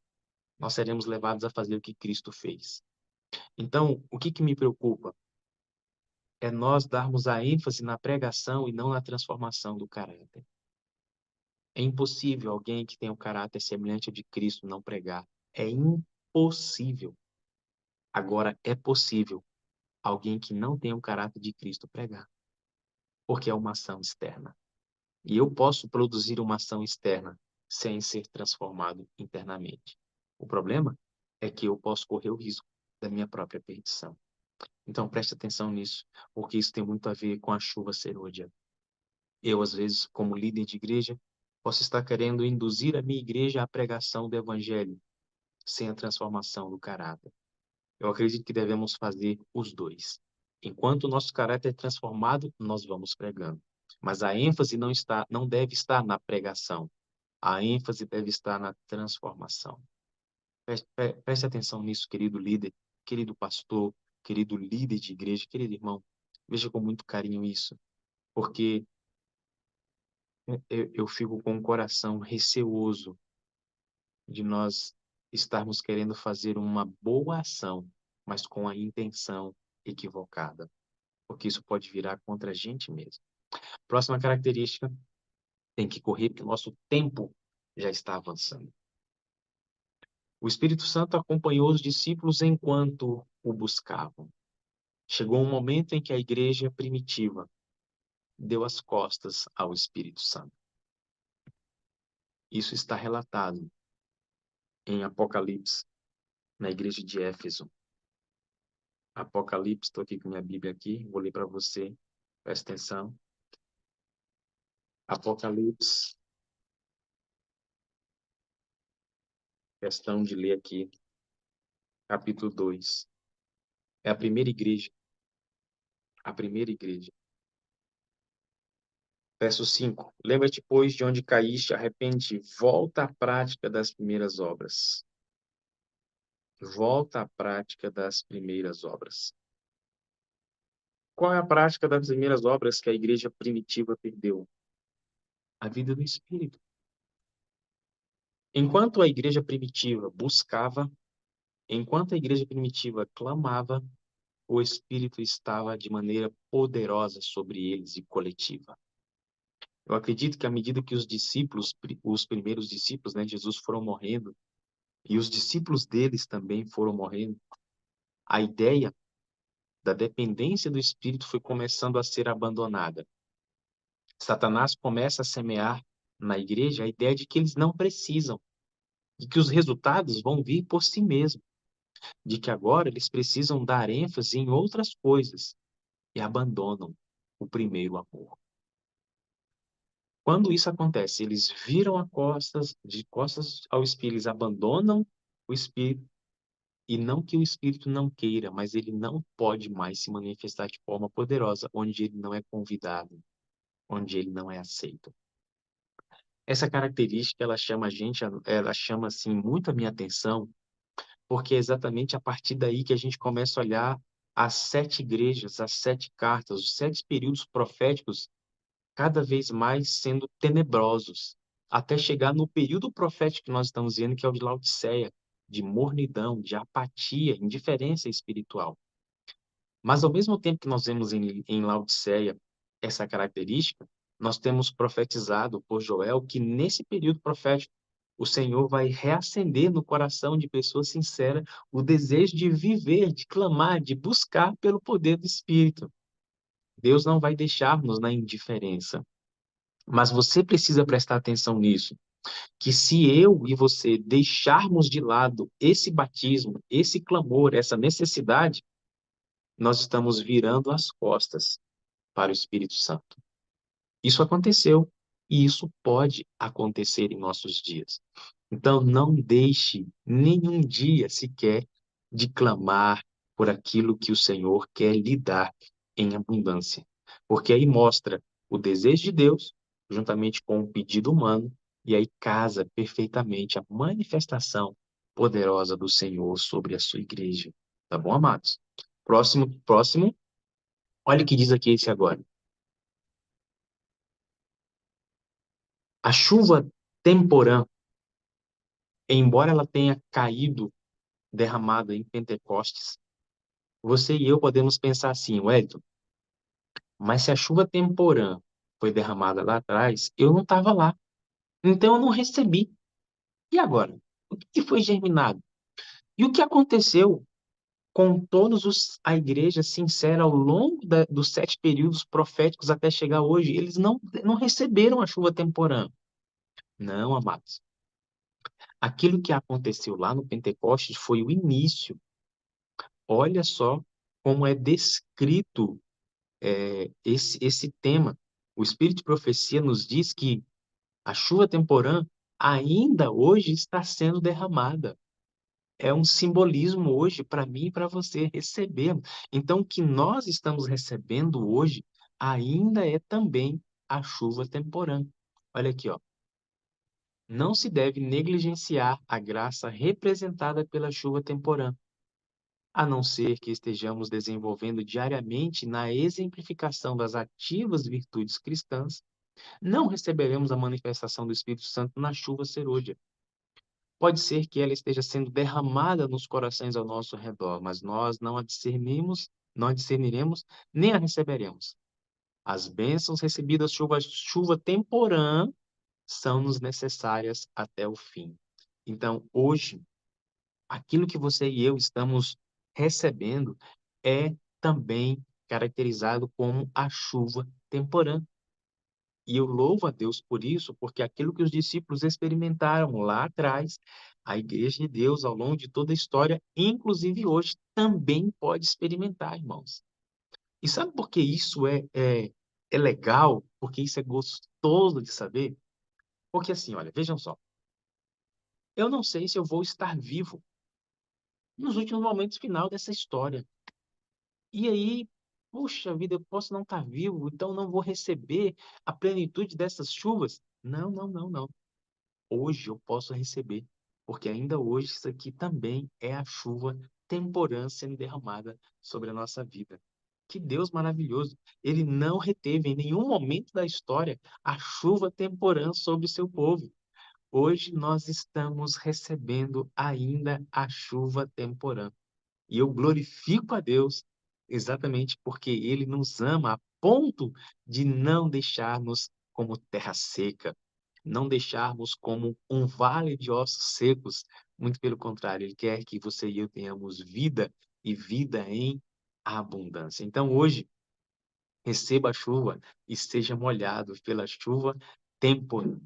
nós seremos levados a fazer o que Cristo fez. Então, o que me preocupa? É nós darmos a ênfase na pregação e não na transformação do caráter. É impossível alguém que tenha um caráter semelhante ao de Cristo não pregar. É impossível. Agora, é possível alguém que não tenha o caráter de Cristo pregar, porque é uma ação externa. E eu posso produzir uma ação externa sem ser transformado internamente. O problema é que eu posso correr o risco da minha própria perdição. Então, preste atenção nisso, porque isso tem muito a ver com a chuva serôdia. Eu, às vezes, como líder de igreja, posso estar querendo induzir a minha igreja à pregação do evangelho, sem a transformação do caráter. Eu acredito que devemos fazer os dois. Enquanto o nosso caráter é transformado, nós vamos pregando. Mas a ênfase não deve estar na pregação. A ênfase deve estar na transformação. Preste atenção nisso, querido líder, querido pastor, querido líder de igreja, querido irmão. Veja com muito carinho isso, porque eu fico com o coração receoso de nós estarmos querendo fazer uma boa ação, mas com a intenção equivocada, porque isso pode virar contra a gente mesmo. Próxima característica, tem que correr porque o nosso tempo já está avançando. O Espírito Santo acompanhou os discípulos enquanto o buscavam. Chegou um momento em que a igreja primitiva deu as costas ao Espírito Santo. Isso está relatado em Apocalipse, na igreja de Éfeso. Apocalipse, estou aqui com minha Bíblia aqui, vou ler para você, presta atenção. Apocalipse, questão de ler aqui, capítulo 2. É a primeira igreja. A primeira igreja. Verso 5. Lembra-te, pois, de onde caíste, arrepende, volta à prática das primeiras obras. Volta à prática das primeiras obras. Qual é a prática das primeiras obras que a igreja primitiva perdeu? A vida do Espírito. Enquanto a igreja primitiva buscava, enquanto a igreja primitiva clamava, o Espírito estava de maneira poderosa sobre eles e coletiva. Eu acredito que à medida que os discípulos, os primeiros discípulos, né, Jesus foram morrendo, e os discípulos deles também foram morrendo, a ideia da dependência do Espírito foi começando a ser abandonada. Satanás começa a semear na igreja a ideia de que eles não precisam, de que os resultados vão vir por si mesmos, de que agora eles precisam dar ênfase em outras coisas e abandonam o primeiro amor. Quando isso acontece, eles viram de costas ao Espírito, eles abandonam o Espírito, e não que o Espírito não queira, mas ele não pode mais se manifestar de forma poderosa onde ele não é convidado, onde ele não é aceito. Essa característica, ela chama a gente, ela chama, assim, muito a minha atenção, porque é exatamente a partir daí que a gente começa a olhar as 7 igrejas, as 7 cartas, os 7 períodos proféticos, cada vez mais sendo tenebrosos, até chegar no período profético que nós estamos vendo, que é o de Laodiceia, de mornidão, de apatia, indiferença espiritual. Mas, ao mesmo tempo que nós vemos em Laodiceia essa característica, nós temos profetizado por Joel que, nesse período profético, o Senhor vai reacender no coração de pessoas sinceras o desejo de viver, de clamar, de buscar pelo poder do Espírito. Deus não vai deixar-nos na indiferença. Mas você precisa prestar atenção nisso, que se eu e você deixarmos de lado esse batismo, esse clamor, essa necessidade, nós estamos virando as costas para o Espírito Santo. Isso aconteceu e isso pode acontecer em nossos dias. Então, não deixe nenhum dia sequer de clamar por aquilo que o Senhor quer lhe dar em abundância, porque aí mostra o desejo de Deus juntamente com o pedido humano e aí casa perfeitamente a manifestação poderosa do Senhor sobre a sua igreja. Tá bom, amados? Próximo. Olha o que diz aqui esse agora. A chuva temporã, embora ela tenha caído, derramada em Pentecostes, você e eu podemos pensar assim, Wellington, mas se a chuva temporã foi derramada lá atrás, eu não estava lá. Então eu não recebi. E agora? O que foi germinado? E o que aconteceu com a igreja sincera ao longo dos 7 períodos proféticos até chegar hoje? Eles não receberam a chuva temporã. Não, amados. Aquilo que aconteceu lá no Pentecostes foi o início. Olha só como é descrito esse tema. O Espírito de Profecia nos diz que a chuva temporã ainda hoje está sendo derramada. É um simbolismo hoje para mim e para você recebermos. Então, o que nós estamos recebendo hoje ainda é também a chuva temporã. Olha aqui, ó. Não se deve negligenciar a graça representada pela chuva temporã, a não ser que estejamos desenvolvendo diariamente na exemplificação das ativas virtudes cristãs, não receberemos a manifestação do Espírito Santo na chuva serôdia. Pode ser que ela esteja sendo derramada nos corações ao nosso redor, mas nós não a discernimos, não a discerniremos, nem a receberemos. As bênçãos recebidas chuva temporã são-nos necessárias até o fim. Então, hoje, aquilo que você e eu estamos recebendo é também caracterizado como a chuva temporã. E eu louvo a Deus por isso, porque aquilo que os discípulos experimentaram lá atrás, a Igreja de Deus, ao longo de toda a história, inclusive hoje, também pode experimentar, irmãos. E sabe por que isso é legal? Porque isso é gostoso de saber? Porque assim, olha, vejam só, eu não sei se eu vou estar vivo nos últimos momentos final dessa história. E aí, puxa vida, eu posso não estar vivo, então não vou receber a plenitude dessas chuvas? Não, não, não, não. Hoje eu posso receber, porque ainda hoje isso aqui também é a chuva temporã sendo derramada sobre a nossa vida. Que Deus maravilhoso! Ele não reteve em nenhum momento da história a chuva temporã sobre o seu povo. Hoje nós estamos recebendo ainda a chuva temporã. E eu glorifico a Deus exatamente porque Ele nos ama a ponto de não deixar-nos como terra seca, não deixarmos como um vale de ossos secos. Muito pelo contrário, Ele quer que você e eu tenhamos vida e vida em abundância. Então, hoje, receba a chuva e seja molhado pela chuva temporã.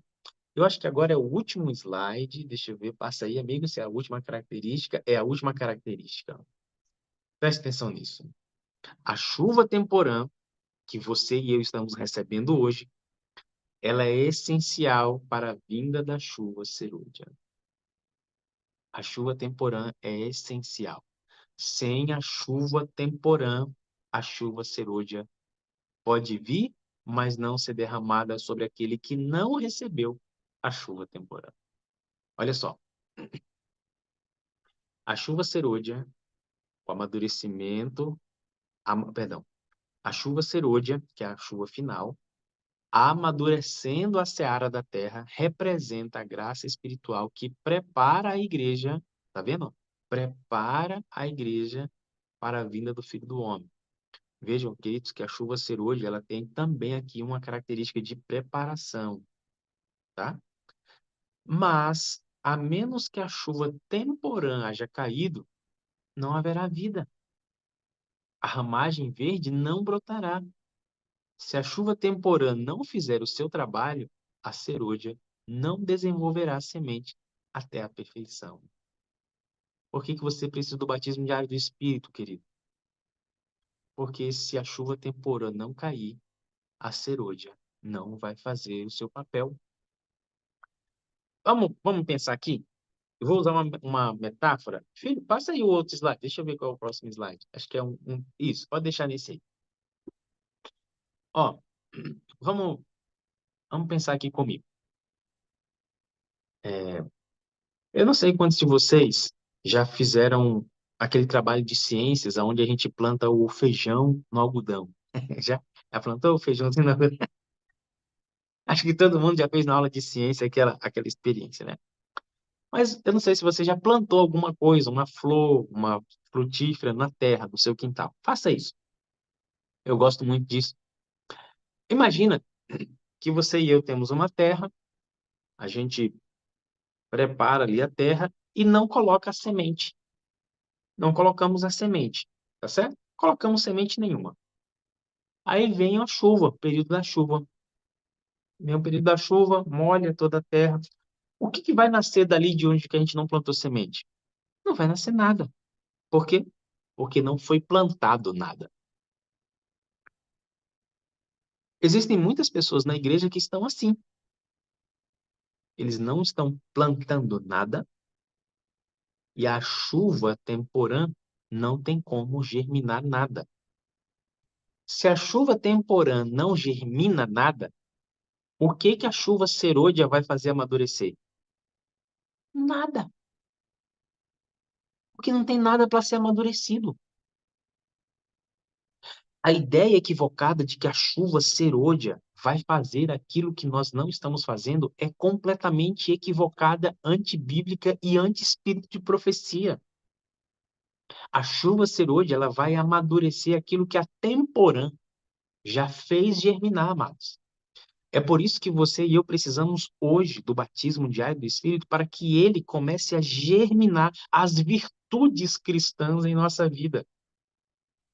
Eu acho que agora é o último slide. Deixa eu ver, passa aí, amigo, se é a última característica. É a última característica. Preste atenção nisso. A chuva temporã que você e eu estamos recebendo hoje, ela é essencial para a vinda da chuva serúdia. A chuva temporã é essencial. Sem a chuva temporã, a chuva serúdia pode vir, mas não ser derramada sobre aquele que não recebeu a chuva temporã. Olha só, a chuva serôdia, o amadurecimento, perdão, a chuva serôdia, que é a chuva final, amadurecendo a seara da terra, representa a graça espiritual que prepara a igreja, tá vendo? Prepara a igreja para a vinda do Filho do Homem. Vejam, queridos, que a chuva serôdia, ela tem também aqui uma característica de preparação, tá? Mas, a menos que a chuva temporã haja caído, não haverá vida. A ramagem verde não brotará. Se a chuva temporã não fizer o seu trabalho, a serôdia não desenvolverá semente até a perfeição. Por que que você precisa do batismo diário do Espírito, querido? Porque se a chuva temporã não cair, a serôdia não vai fazer o seu papel. Vamos pensar aqui? Eu vou usar uma metáfora. Filho, passa aí o outro slide. Deixa eu ver qual é o próximo slide. Acho que é Isso, pode deixar nesse aí. Ó, vamos, vamos pensar aqui comigo. Eu não sei quantos de vocês já fizeram aquele trabalho de ciências onde a gente planta o feijão no algodão. Já plantou o feijãozinho no algodão? Acho que todo mundo já fez na aula de ciência aquela experiência, né? Mas eu não sei se você já plantou alguma coisa, uma flor, uma frutífera na terra, no seu quintal. Faça isso. Eu gosto muito disso. Imagina que você e eu temos uma terra, a gente prepara ali a terra e não coloca a semente. Não colocamos a semente, tá certo? Colocamos semente nenhuma. Aí vem a chuva, o período da chuva. Vem o período da chuva, molha toda a terra. O que que vai nascer dali de onde que a gente não plantou semente? Não vai nascer nada. Por quê? Porque não foi plantado nada. Existem muitas pessoas na igreja que estão assim. Eles não estão plantando nada e a chuva temporã não tem como germinar nada. Se a chuva temporã não germina nada, o que que a chuva serôdia vai fazer amadurecer? Nada. Porque não tem nada para ser amadurecido. A ideia equivocada de que a chuva serôdia vai fazer aquilo que nós não estamos fazendo é completamente equivocada, antibíblica e anti-espírito de profecia. A chuva serôdia, ela vai amadurecer aquilo que a temporã já fez germinar, amados. É por isso que você e eu precisamos hoje do batismo diário do Espírito para que ele comece a germinar as virtudes cristãs em nossa vida.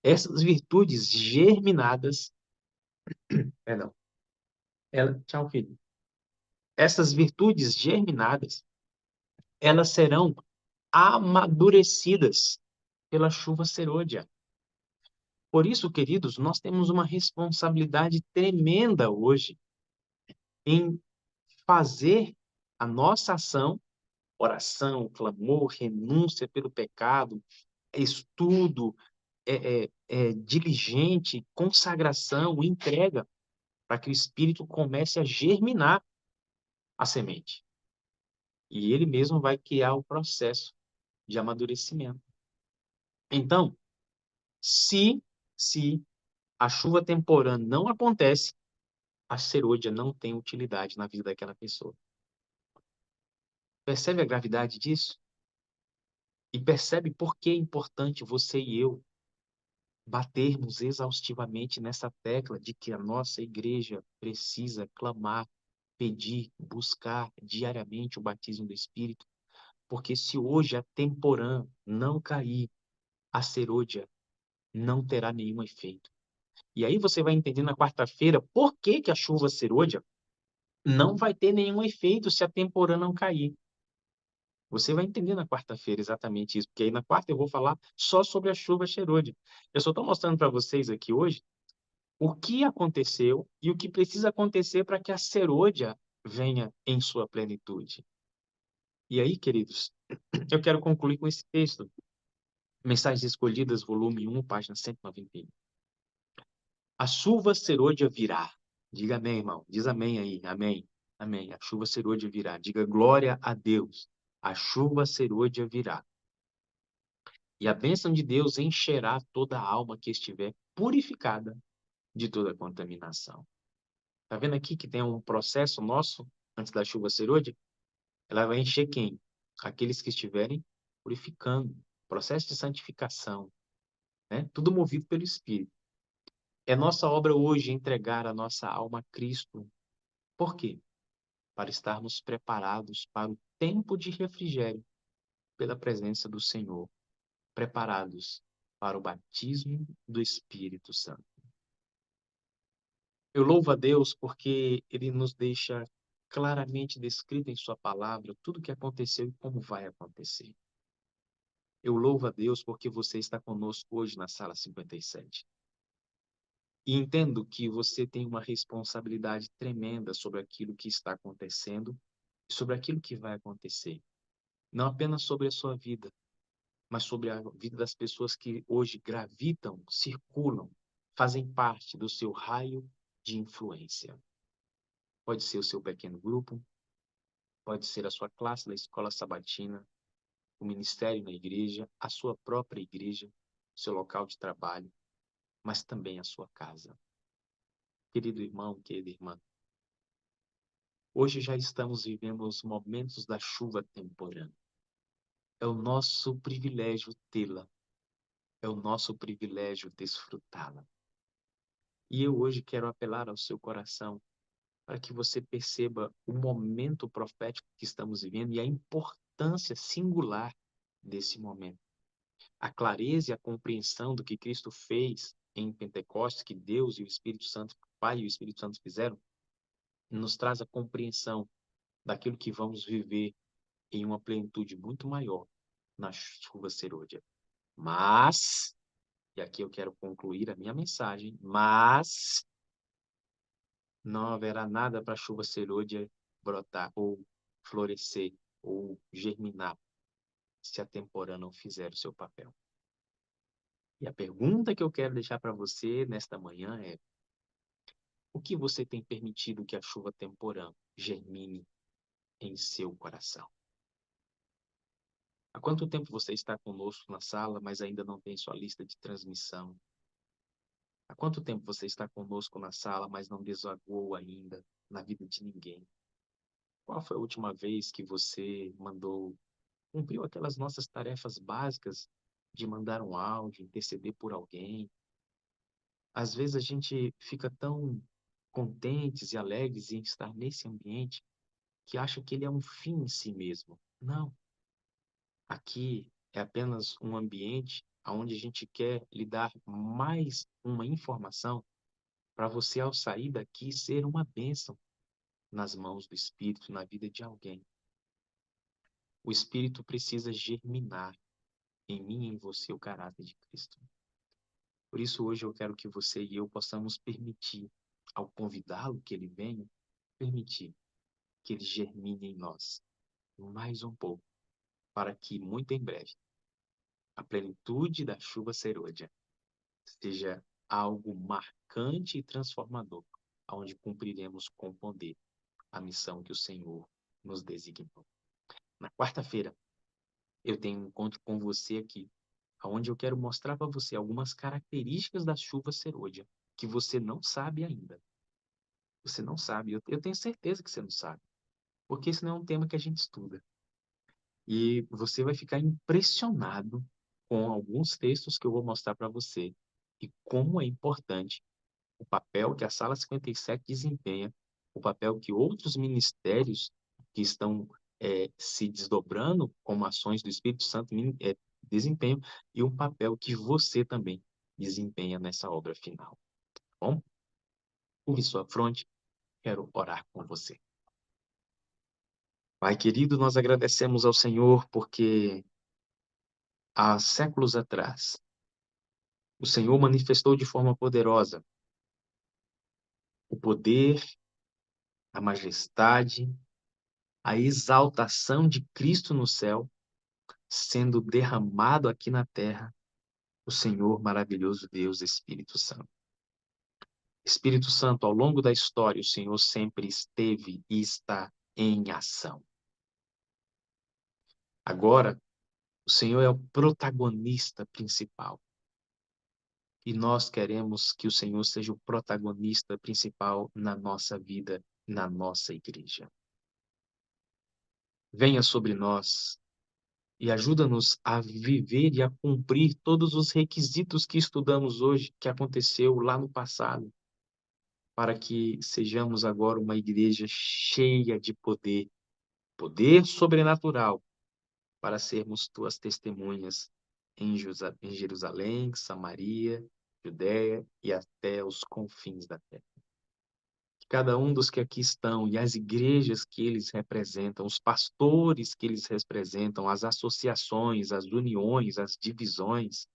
Essas virtudes germinadas, perdão, tchau, filho. Essas virtudes germinadas, elas serão amadurecidas pela chuva serôdia. Por isso, queridos, nós temos uma responsabilidade tremenda hoje em fazer a nossa ação, oração, clamor, renúncia pelo pecado, estudo, diligente, consagração, entrega, para que o Espírito comece a germinar a semente. E ele mesmo vai criar o processo de amadurecimento. Então, se, se a chuva temporã não acontece, a serôdia não tem utilidade na vida daquela pessoa. Percebe a gravidade disso? E percebe por que é importante você e eu batermos exaustivamente nessa tecla de que a nossa igreja precisa clamar, pedir, buscar diariamente o batismo do Espírito, porque se hoje a temporã não cair, a serôdia não terá nenhum efeito. E aí você vai entender na quarta-feira por que que a chuva serôdia não vai ter nenhum efeito se a temporã não cair. Você vai entender na quarta-feira exatamente isso, porque aí na quarta eu vou falar só sobre a chuva serôdia. Eu só estou mostrando para vocês aqui hoje o que aconteceu e o que precisa acontecer para que a serôdia venha em sua plenitude. E aí, queridos, eu quero concluir com esse texto. Mensagens Escolhidas, volume 1, página 191. A chuva serôdia virá. Diga amém, irmão. Diz amém aí. Amém. Amém. A chuva serôdia virá. Diga glória a Deus. A chuva serôdia virá. E a bênção de Deus encherá toda a alma que estiver purificada de toda contaminação. Tá vendo aqui que tem um processo nosso antes da chuva serôdia? Ela vai encher quem? Aqueles que estiverem purificando. Processo de santificação, né? Tudo movido pelo Espírito. É nossa obra hoje entregar a nossa alma a Cristo. Por quê? Para estarmos preparados para o tempo de refrigério pela presença do Senhor, preparados para o batismo do Espírito Santo. Eu louvo a Deus porque Ele nos deixa claramente descrito em Sua palavra tudo o que aconteceu e como vai acontecer. Eu louvo a Deus porque você está conosco hoje na sala 57. E entendo que você tem uma responsabilidade tremenda sobre aquilo que está acontecendo e sobre aquilo que vai acontecer. Não apenas sobre a sua vida, mas sobre a vida das pessoas que hoje gravitam, circulam, fazem parte do seu raio de influência. Pode ser o seu pequeno grupo, pode ser a sua classe da escola sabatina, o ministério na igreja, a sua própria igreja, seu local de trabalho, mas também a sua casa. Querido irmão, querida irmã, hoje já estamos vivendo os momentos da chuva temporânea. É o nosso privilégio tê-la, é o nosso privilégio desfrutá-la. E eu hoje quero apelar ao seu coração para que você perceba o momento profético que estamos vivendo e a importância singular desse momento. A clareza e a compreensão do que Cristo fez em Pentecostes, que Deus e o Espírito Santo, o Pai e o Espírito Santo fizeram, nos traz a compreensão daquilo que vamos viver em uma plenitude muito maior na chuva serôdia. Mas, e aqui eu quero concluir a minha mensagem, mas não haverá nada para a chuva serôdia brotar ou florescer ou germinar se a temporã não fizer o seu papel. E a pergunta que eu quero deixar para você nesta manhã é: o que você tem permitido que a chuva temporã germine em seu coração? Há quanto tempo você está conosco na sala, mas ainda não tem sua lista de transmissão? Há quanto tempo você está conosco na sala, mas não desagou ainda na vida de ninguém? Qual foi a última vez que você cumpriu aquelas nossas tarefas básicas de mandar um áudio, interceder por alguém? Às vezes a gente fica tão contentes e alegres em estar nesse ambiente que acha que ele é um fim em si mesmo. Não. Aqui é apenas um ambiente onde a gente quer lhe dar mais uma informação para você, ao sair daqui, ser uma bênção nas mãos do Espírito, na vida de alguém. O Espírito precisa germinar em mim e em você o caráter de Cristo. Por isso, hoje eu quero que você e eu possamos permitir, ao convidá-lo que ele venha, permitir que ele germine em nós mais um pouco, para que, muito em breve, a plenitude da chuva serôdia seja algo marcante e transformador, onde cumpriremos com poder a missão que o Senhor nos designou. Na quarta-feira, eu tenho um encontro com você aqui, onde eu quero mostrar para você algumas características da chuva serôdia que você não sabe ainda. Você não sabe, eu tenho certeza que você não sabe, porque esse não é um tema que a gente estuda. E você vai ficar impressionado com alguns textos que eu vou mostrar para você e como é importante o papel que a Sala 57 desempenha, o papel que outros ministérios que estão se desdobrando como ações do Espírito Santo desempenham e o papel que você também desempenha nessa obra final. Tá bom? Curve sua fronte, quero orar com você. Pai querido, nós agradecemos ao Senhor porque há séculos atrás o Senhor manifestou de forma poderosa o poder, a majestade, a exaltação de Cristo no céu, sendo derramado aqui na terra, o Senhor maravilhoso Deus Espírito Santo. Espírito Santo, ao longo da história, o Senhor sempre esteve e está em ação. Agora, o Senhor é o protagonista principal. E nós queremos que o Senhor seja o protagonista principal na nossa vida, na nossa igreja. Venha sobre nós e ajuda-nos a viver e a cumprir todos os requisitos que estudamos hoje, que aconteceu lá no passado, para que sejamos agora uma igreja cheia de poder, poder sobrenatural, para sermos tuas testemunhas em Jerusalém, Samaria, Judéia e até os confins da terra. Cada um dos que aqui estão e as igrejas que eles representam, os pastores que eles representam, as associações, as uniões, as divisões,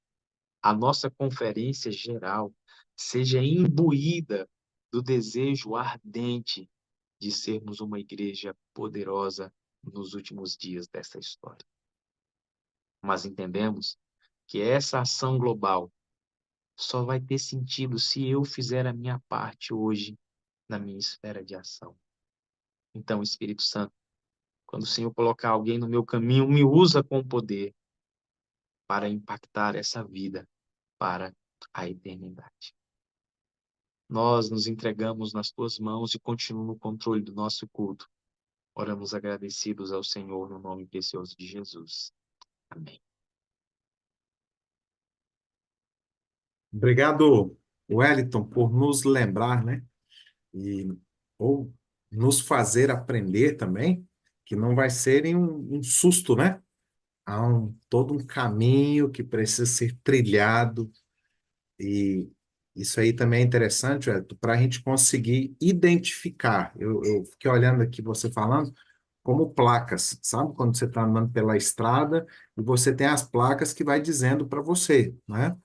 a nossa conferência geral seja imbuída do desejo ardente de sermos uma igreja poderosa nos últimos dias dessa história. Mas entendemos que essa ação global só vai ter sentido se eu fizer a minha parte hoje na minha esfera de ação. Então, Espírito Santo, quando o Senhor colocar alguém no meu caminho, me usa com poder para impactar essa vida para a eternidade. Nós nos entregamos nas tuas mãos e continua no controle do nosso culto. Oramos agradecidos ao Senhor no nome precioso de Jesus. Amém. Obrigado, Wellington, por nos lembrar, né? E, ou nos fazer aprender também, que não vai ser em um susto, né? Há todo um caminho que precisa ser trilhado, e isso aí também é interessante, para a gente conseguir identificar. Eu fiquei olhando aqui você falando, como placas, sabe? Quando você está andando pela estrada e você tem as placas que vai dizendo para você, né?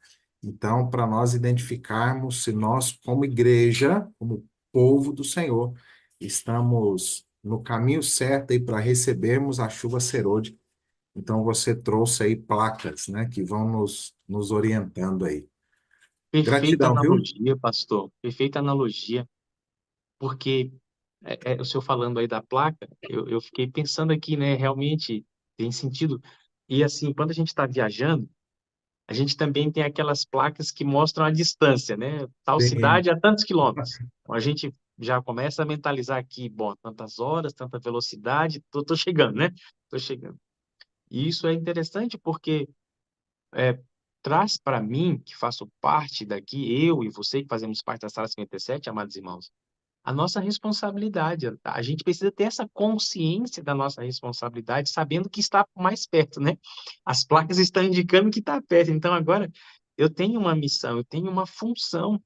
Então, para nós identificarmos se nós, como igreja, como povo do Senhor, estamos no caminho certo aí para recebermos a chuva serôdica. Então, você trouxe aí placas, né, que vão nos orientando aí. Perfeita Gratidão, viu? analogia, pastor. Perfeita analogia, porque o senhor falando aí da placa, eu fiquei pensando aqui, né? Realmente tem sentido. E assim, quando a gente está viajando, a gente também tem aquelas placas que mostram a distância, né? Tal Sim. cidade a tantos quilômetros. Então, a gente já começa a mentalizar aqui, bom, tantas horas, tanta velocidade, tô chegando, né? Tô chegando. E isso é interessante porque é, traz para mim, que faço parte daqui, eu e você que fazemos parte da Sala 57, amados irmãos, a nossa responsabilidade. A gente precisa ter essa consciência da nossa responsabilidade, sabendo que está mais perto, né? As placas estão indicando que está perto. Então, agora, eu tenho uma missão, eu tenho uma função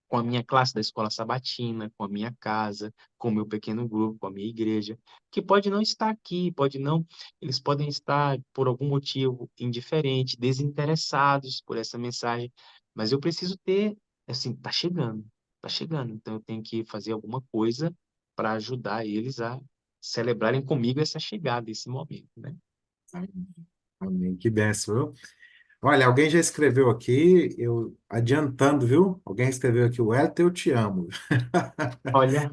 com a minha classe da escola sabatina, com a minha casa, com o meu pequeno grupo, com a minha igreja, que pode não estar aqui, pode não, eles podem estar por algum motivo indiferente, desinteressados por essa mensagem, mas eu preciso ter, assim, tá chegando, então eu tenho que fazer alguma coisa para ajudar eles a celebrarem comigo essa chegada, esse momento, né? Amém. Amém. Que benção, viu? Olha, alguém já escreveu aqui, eu adiantando, viu? Alguém escreveu aqui, Wellington, eu te amo. Olha,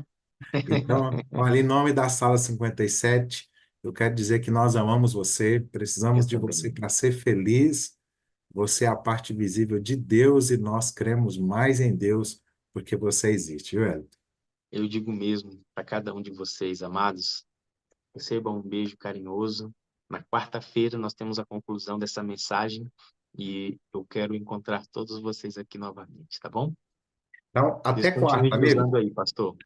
Então, olha, em nome da Sala 57, eu quero dizer que nós amamos você, eu precisamos de você também. para ser feliz. Você é a parte visível de Deus e nós cremos mais em Deus porque você existe, viu, Wellington? Eu digo mesmo para cada um de vocês, amados, receba um beijo carinhoso. Na quarta-feira nós temos a conclusão dessa mensagem e eu quero encontrar todos vocês aqui novamente, tá bom? Então, Deus até continue quarta, te usando amigo. aí, pastor.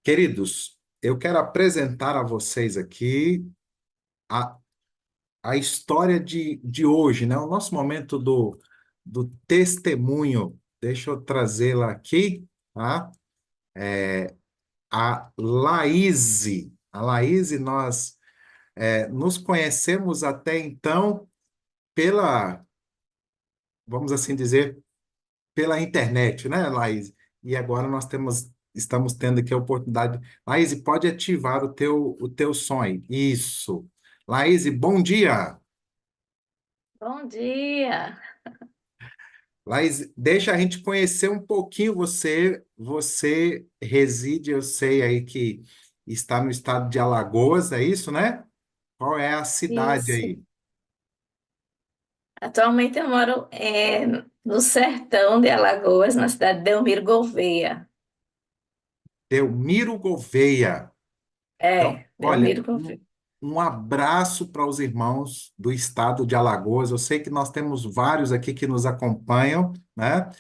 Queridos, eu quero apresentar a vocês aqui a, a história de hoje, né? O nosso momento do testemunho. Deixa eu trazê-la aqui, tá? A Laíse. A Laíse, nós nos conhecemos até então pela, vamos assim dizer, pela internet, né, Laís? E agora estamos tendo aqui a oportunidade. Laís, pode ativar o teu som aí. Isso. Laís, bom dia. Bom dia! Laís, deixa a gente conhecer um pouquinho você. Você reside, eu sei aí que está no estado de Alagoas, é isso, né? Qual é a cidade Isso. aí? Atualmente eu moro no sertão de Alagoas, na cidade de Delmiro Gouveia. Delmiro Gouveia. Então, olha, Delmiro Gouveia. um abraço para os irmãos do estado de Alagoas. Eu sei que nós temos vários aqui que nos acompanham, né?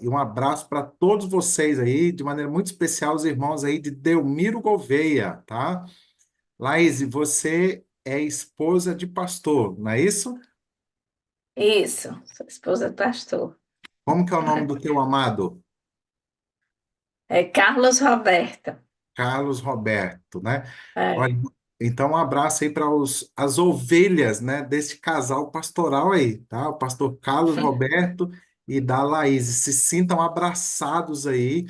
E um abraço para todos vocês aí, de maneira muito especial, os irmãos aí de Delmiro Gouveia, tá? Laís, você é esposa de pastor, não é isso? Isso, sou esposa do pastor. Como que é o nome do teu amado? É Carlos Roberto. Carlos Roberto, né? Olha, É. então um abraço aí para as ovelhas, né, desse casal pastoral aí, tá? O pastor Carlos Roberto e da Laís. Se sintam abraçados aí.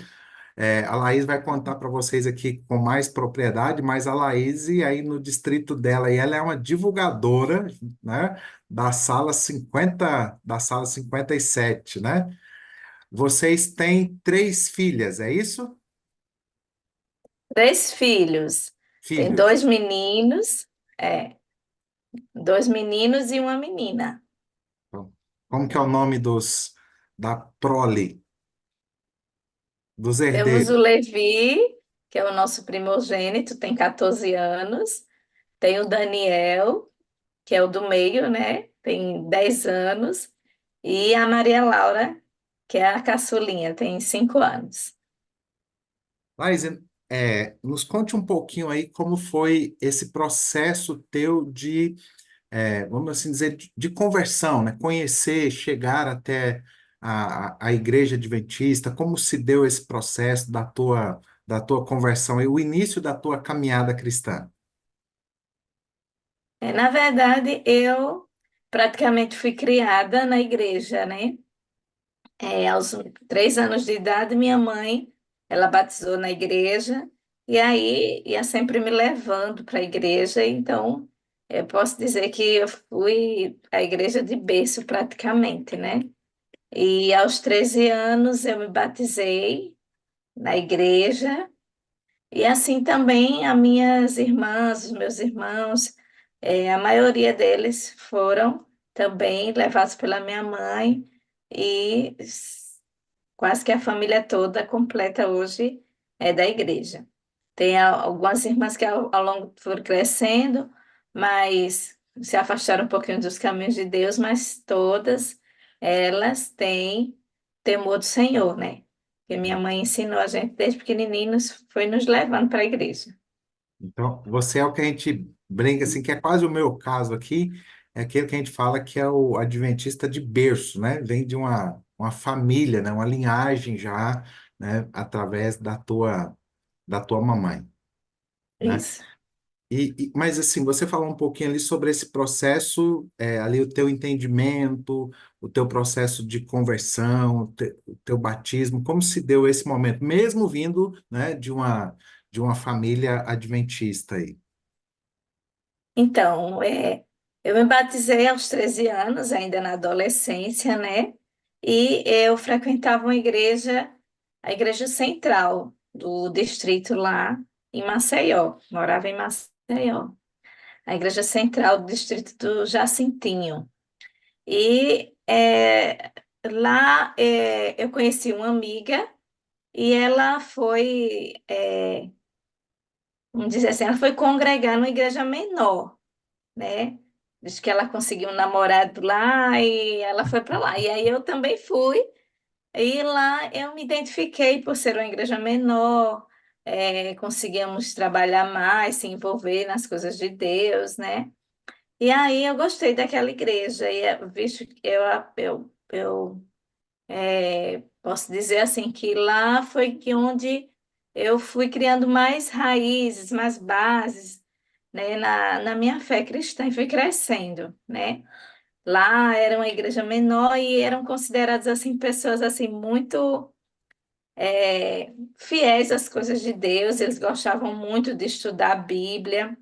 A Laís vai contar para vocês aqui com mais propriedade, mas a Laís aí no distrito dela, e ela é uma divulgadora, né, da sala 57, né? Vocês têm três filhas, é isso? Três filhos. Tem Filhos. é, dois meninos e uma menina. Então, como que é o nome da prole, dos Temos o herdeiros? Levi, que é o nosso primogênito, tem 14 anos. Tem o Daniel, que é o do meio, né? Tem 10 anos. E a Maria Laura, que é a caçulinha, tem 5 anos. Laís, nos conte um pouquinho aí como foi esse processo teu de vamos assim dizer, de conversão, né? Conhecer, chegar até a igreja adventista, como se deu esse processo da tua conversão e o início da tua caminhada cristã. Na verdade, eu praticamente fui criada na igreja, né? Aos 3 anos de idade, minha mãe, ela batizou na igreja e aí ia sempre me levando para a igreja. Então, eu posso dizer que eu fui à igreja de berço praticamente, né? E aos 13 anos eu me batizei na igreja. E assim também as minhas irmãs, os meus irmãos, a maioria deles foram também levados pela minha mãe e quase que a família toda completa hoje é da igreja. Tem algumas irmãs que ao longo foram crescendo, mas se afastaram um pouquinho dos caminhos de Deus, mas todas elas têm temor do Senhor, né? Que minha mãe ensinou a gente desde pequenininhos, foi nos levando para a igreja. Então, você é o que a gente brinca assim, que é quase o meu caso aqui, é aquele que a gente fala que é o adventista de berço, né? Vem de uma família, né? Uma linhagem já, né? Através da tua mamãe, né? Isso. Mas assim, você falou um pouquinho ali sobre esse processo, ali o teu entendimento, o teu processo de conversão, o teu batismo, como se deu esse momento, mesmo vindo, né, de uma família adventista aí. Então, eu me batizei aos 13 anos, ainda na adolescência, né? E eu frequentava uma igreja, a igreja central do distrito lá em Maceió. Morava em Maceió. A igreja central do distrito do Jacintinho. E lá eu conheci uma amiga e ela foi, vamos dizer assim, ela foi congregar numa igreja menor, né? Diz que ela conseguiu um namorado lá e ela foi para lá. E aí eu também fui. E lá eu me identifiquei por ser uma igreja menor, conseguíamos trabalhar mais, se envolver nas coisas de Deus, né? E aí eu gostei daquela igreja. E visto que posso dizer assim que lá foi que onde eu fui criando mais raízes, mais bases, né, na minha fé cristã e fui crescendo, né? Lá era uma igreja menor e eram consideradas assim pessoas assim muito fiéis às coisas de Deus. Eles gostavam muito de estudar a Bíblia.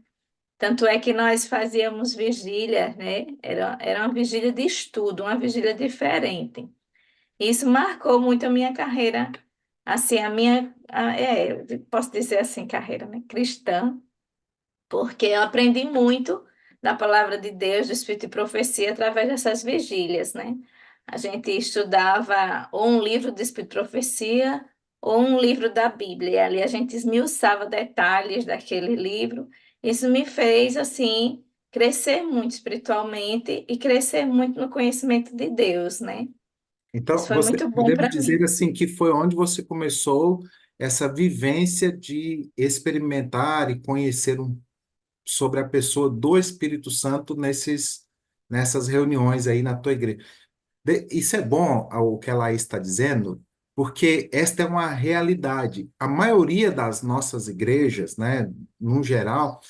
Tanto é que nós fazíamos vigília, né? Era uma vigília de estudo, uma vigília diferente. Isso marcou muito a minha carreira, assim, eu posso dizer assim, carreira, né, cristã, porque eu aprendi muito da palavra de Deus, do Espírito de Profecia, através dessas vigílias, né? A gente estudava ou um livro de Espírito de Profecia ou um livro da Bíblia, e ali a gente esmiuçava detalhes daquele livro. Isso me fez, assim, crescer muito espiritualmente e crescer muito no conhecimento de Deus, né? Isso Então, foi muito bom podemos para dizer mim. assim que foi onde você começou essa vivência de experimentar e conhecer sobre a pessoa do Espírito Santo nessas reuniões aí na tua igreja. Isso é bom o que a Laís está dizendo, porque esta é uma realidade. A maioria das nossas igrejas, né, no geral,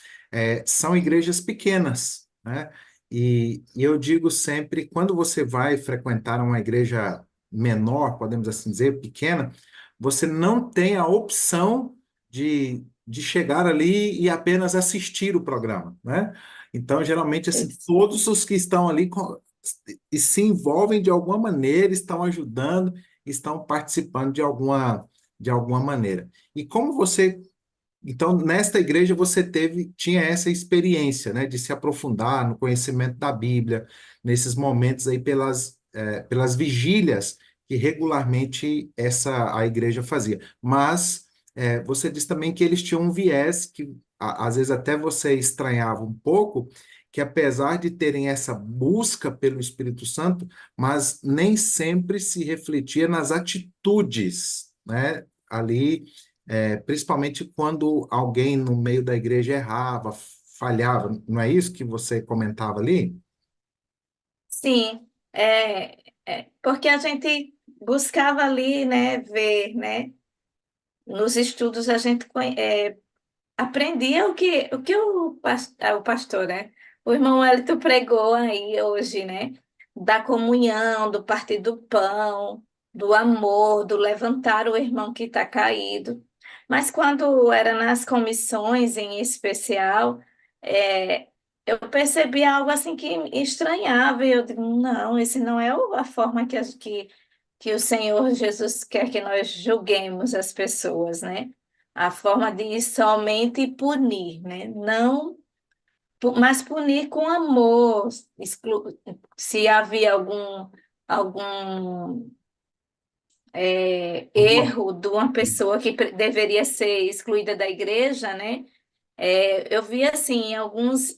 são igrejas pequenas, né? E eu digo sempre, quando você vai frequentar uma igreja menor, podemos assim dizer, pequena, você não tem a opção de chegar ali e apenas assistir o programa, né? Então, geralmente, assim, Isso. todos os que estão ali e se envolvem de alguma maneira, estão ajudando, estão participando de alguma maneira. E como você, então, nesta igreja você tinha essa experiência, né, de se aprofundar no conhecimento da Bíblia, nesses momentos aí pelas vigílias que regularmente a igreja fazia. Mas você disse também que eles tinham um viés que às vezes até você estranhava um pouco, que apesar de terem essa busca pelo Espírito Santo, mas nem sempre se refletia nas atitudes, né? Ali, principalmente quando alguém no meio da igreja errava, falhava, não é isso que você comentava ali? Sim, porque a gente buscava ali, né, ver, né, nos estudos a gente aprendia o pastor, né, o irmão Elito pregou aí hoje, né, da comunhão, do partir do pão, do amor, do levantar o irmão que está caído. Mas quando era nas comissões em especial, é, eu percebi algo assim que me estranhava, e eu digo, não, esse não é a forma que o Senhor Jesus quer que nós julguemos as pessoas, né? A forma de somente punir, né? Não, mas punir com amor. Se havia algum Alguma- erro de uma pessoa que deveria ser excluída da igreja, né? Eu vi assim, em alguns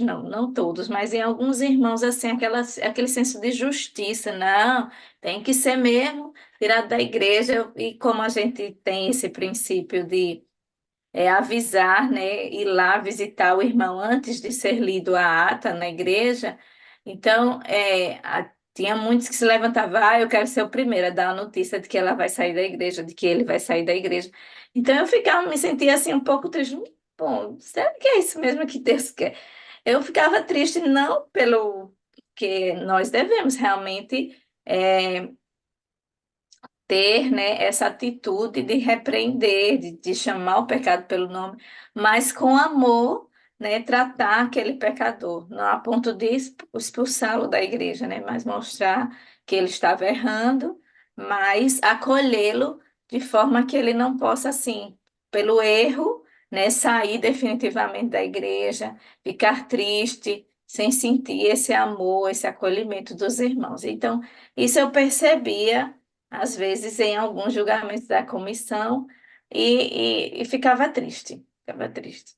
não, não todos, mas em alguns irmãos, assim, aquele senso de justiça, não, tem que ser mesmo tirado da igreja, e como a gente tem esse princípio de avisar, né, ir lá visitar o irmão antes de ser lido a ata na igreja, então, tinha muitos que se levantavam, eu quero ser o primeiro a dar a notícia de que ela vai sair da igreja, de que ele vai sair da igreja. Então, me sentia assim um pouco triste. Bom, será que é isso mesmo que Deus quer? Eu ficava triste não pelo que nós devemos realmente ter, né, essa atitude de repreender, de chamar o pecado pelo nome, mas com amor, né, tratar aquele pecador, não a ponto de expulsá-lo da igreja, né, mas mostrar que ele estava errando, mas acolhê-lo de forma que ele não possa, assim, pelo erro, né, sair definitivamente da igreja, ficar triste, sem sentir esse amor, esse acolhimento dos irmãos. Então, isso eu percebia às vezes em alguns julgamentos da comissão, e ficava triste, ficava triste.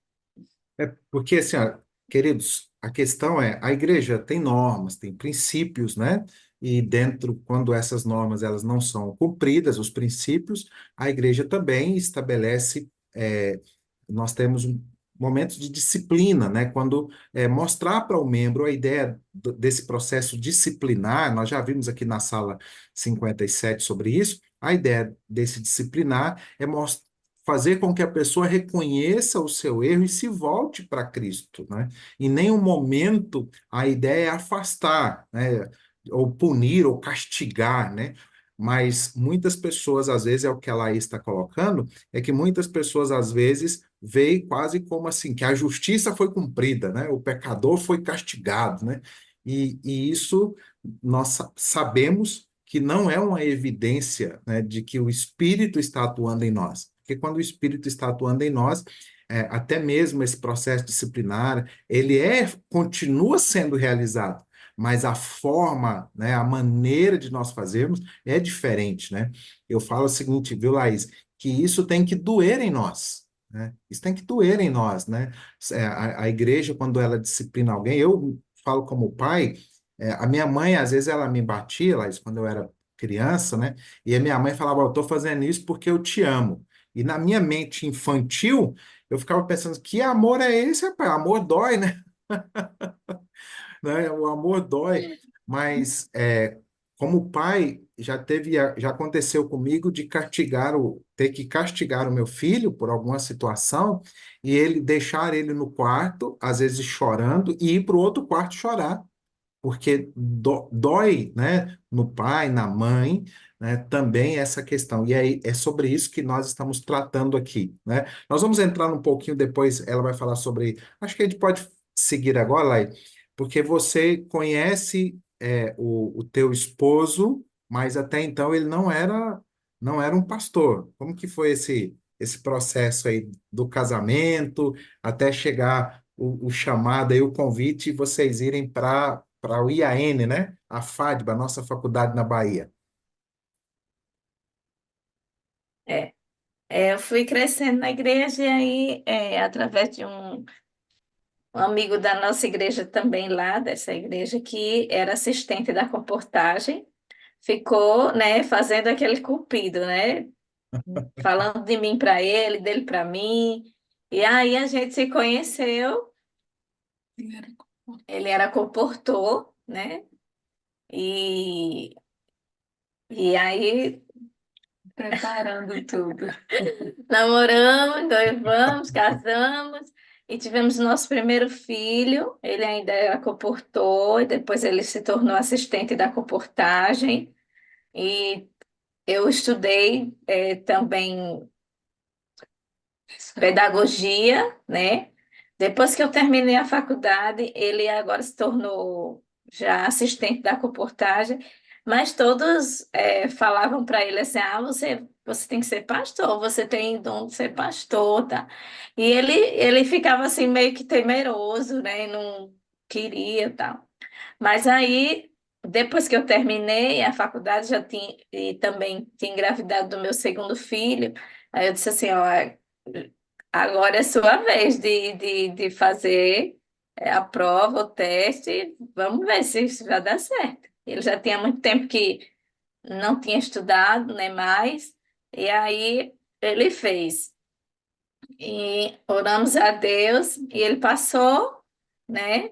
Porque, assim, ó, queridos, a questão a igreja tem normas, tem princípios, né? E dentro, quando essas normas elas não são cumpridas, os princípios, a igreja também estabelece, nós temos momentos de disciplina, né? Quando mostrar para o membro a ideia desse processo disciplinar, nós já vimos aqui na sala 57 sobre isso, a ideia desse disciplinar é fazer com que a pessoa reconheça o seu erro e se volte para Cristo, né? Em nenhum momento a ideia é afastar, né? Ou punir ou castigar, né? Mas muitas pessoas, às vezes, é o que a Laís está colocando, é que muitas pessoas, às vezes, veem quase como assim, que a justiça foi cumprida, né? O pecador foi castigado, né? E isso nós sabemos que não é uma evidência, né, de que o Espírito está atuando em nós. Porque quando o Espírito está atuando em nós, até mesmo esse processo disciplinar, continua sendo realizado, mas a forma, né, a maneira de nós fazermos é diferente, né? Eu falo o seguinte, viu, Laís, que isso tem que doer em nós, né? Isso tem que doer em nós, né? A igreja, quando ela disciplina alguém, eu falo como pai, a minha mãe, às vezes, ela me batia, Laís, quando eu era criança, né? E a minha mãe falava, eu estou fazendo isso porque eu te amo. E na minha mente infantil, eu ficava pensando, que amor é esse, rapaz? Amor dói, né? Né? O amor dói, mas como pai, já aconteceu comigo de ter que castigar o meu filho por alguma situação e ele deixar ele no quarto, às vezes chorando, e ir para o outro quarto chorar porque dói, né, no pai, na mãe, né, também essa questão. E aí é sobre isso que nós estamos tratando aqui, né? Nós vamos entrar um pouquinho depois, ela vai falar sobre. Acho que a gente pode seguir agora, Lai, porque você conhece o teu esposo, mas até então ele não era um pastor. Como que foi esse processo aí do casamento até chegar o chamado aí, o convite, e vocês irem para o IAN, né? A FADBA, a nossa faculdade na Bahia. É, eu fui crescendo na igreja e aí, através de um amigo da nossa igreja também lá, dessa igreja, que era assistente da comportagem, ficou, né, fazendo aquele cupido, né? Falando de mim para ele, dele para mim. E aí a gente se conheceu, ele era comportor, né? E, e aí preparando tudo. Namoramos, noivamos, casamos e tivemos nosso primeiro filho. Ele ainda era comportor, e depois ele se tornou assistente da comportagem. E eu estudei também pedagogia, né? Depois que eu terminei a faculdade, ele agora se tornou já assistente da comportagem, mas todos falavam para ele assim, você tem que ser pastor, você tem dom de ser pastor, tá? E ele ficava assim meio que temeroso, né? E não queria, tal. Mas aí, depois que eu terminei a faculdade, já tinha, e também tinha engravidado do meu segundo filho, aí eu disse assim, ó, agora é sua vez de fazer a prova, o teste, vamos ver se isso vai dar certo. Ele já tinha muito tempo que não tinha estudado, nem mais, e aí ele fez. E oramos a Deus, e ele passou, né?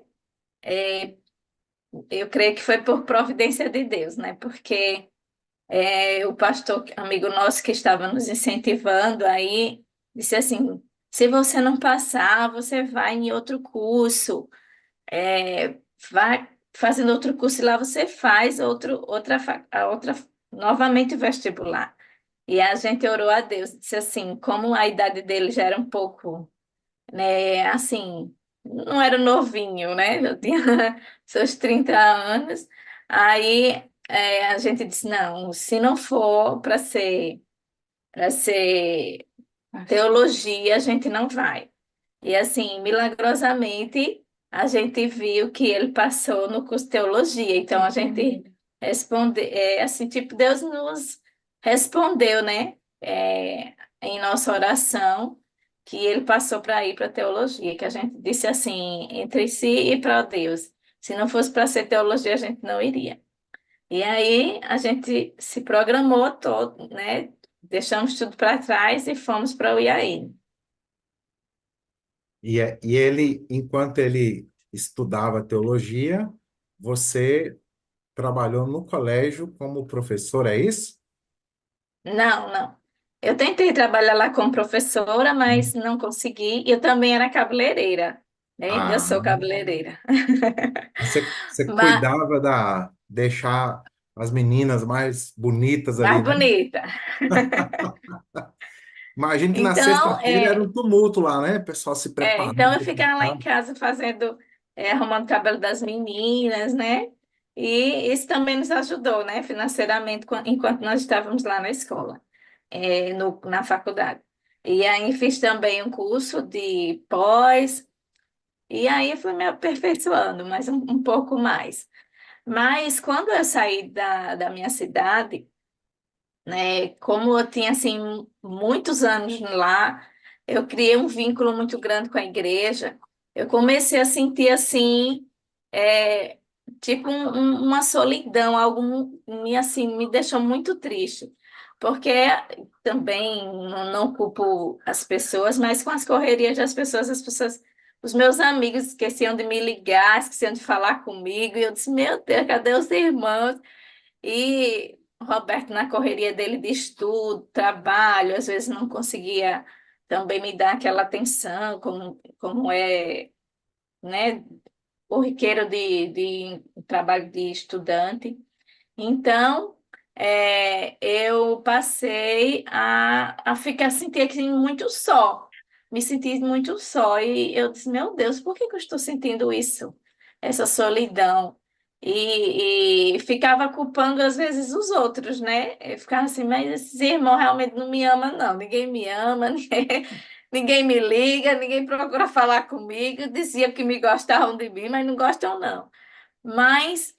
Eu creio que foi por providência de Deus, né? Porque o pastor, amigo nosso que estava nos incentivando aí, disse assim: se você não passar, você vai em outro curso, vai fazendo outro curso e lá você faz outra, novamente o vestibular. E a gente orou a Deus, disse assim, como a idade dele já era um pouco, né, assim, não era novinho, né? Eu tinha seus 30 anos. Aí a gente disse, não, se não for para ser teologia, a gente não vai. E assim, milagrosamente, a gente viu que ele passou no curso de teologia. Então a gente responde, assim, tipo, Deus nos respondeu, né? Em nossa oração, que ele passou para ir para teologia, que a gente disse assim, entre si e para Deus. Se não fosse para ser teologia, a gente não iria. E aí a gente se programou todo, né? Deixamos tudo para trás e fomos para o IAI. E ele, enquanto ele estudava teologia, você trabalhou no colégio como professor, é isso? Não, não. Eu tentei trabalhar lá como professora, mas não consegui. Eu também era cabeleireira, né? Ainda Ah, sou cabeleireira. você Mas cuidava deixar as meninas mais bonitas ali, mais né? bonita. Imagino que na Então, sexta-feira era um tumulto lá, né? O pessoal se preparando então eu para ficava lá em pintar. casa fazendo, arrumando o cabelo das meninas, né? E isso também nos ajudou, né, financeiramente, enquanto nós estávamos lá na escola, na faculdade. E aí fiz também um curso de pós, e aí fui me aperfeiçoando mais um pouco mais. Mas quando eu saí da minha cidade, né? Como eu tinha assim muitos anos lá, eu criei um vínculo muito grande com a igreja. Eu comecei a sentir assim, é, tipo uma solidão, algo assim me deixou muito triste, porque também não culpo as pessoas, mas com as correrias das pessoas, os meus amigos esqueciam de me ligar, esqueciam de falar comigo, e eu disse, meu Deus, cadê os irmãos? E o Roberto, na correria dele de estudo, trabalho, às vezes não conseguia também me dar aquela atenção, como é, né, corriqueiro de trabalho de estudante. Então, eu passei a ficar, sentir assim, muito só, me senti muito só, e eu disse, meu Deus, por que que eu estou sentindo isso? Essa solidão. E ficava culpando, às vezes, os outros, né? Eu ficava assim, mas esses irmãos realmente não me amam, não. Ninguém me ama, ninguém me liga, ninguém procura falar comigo. Dizia que me gostavam de mim, mas não gostam, não. Mas,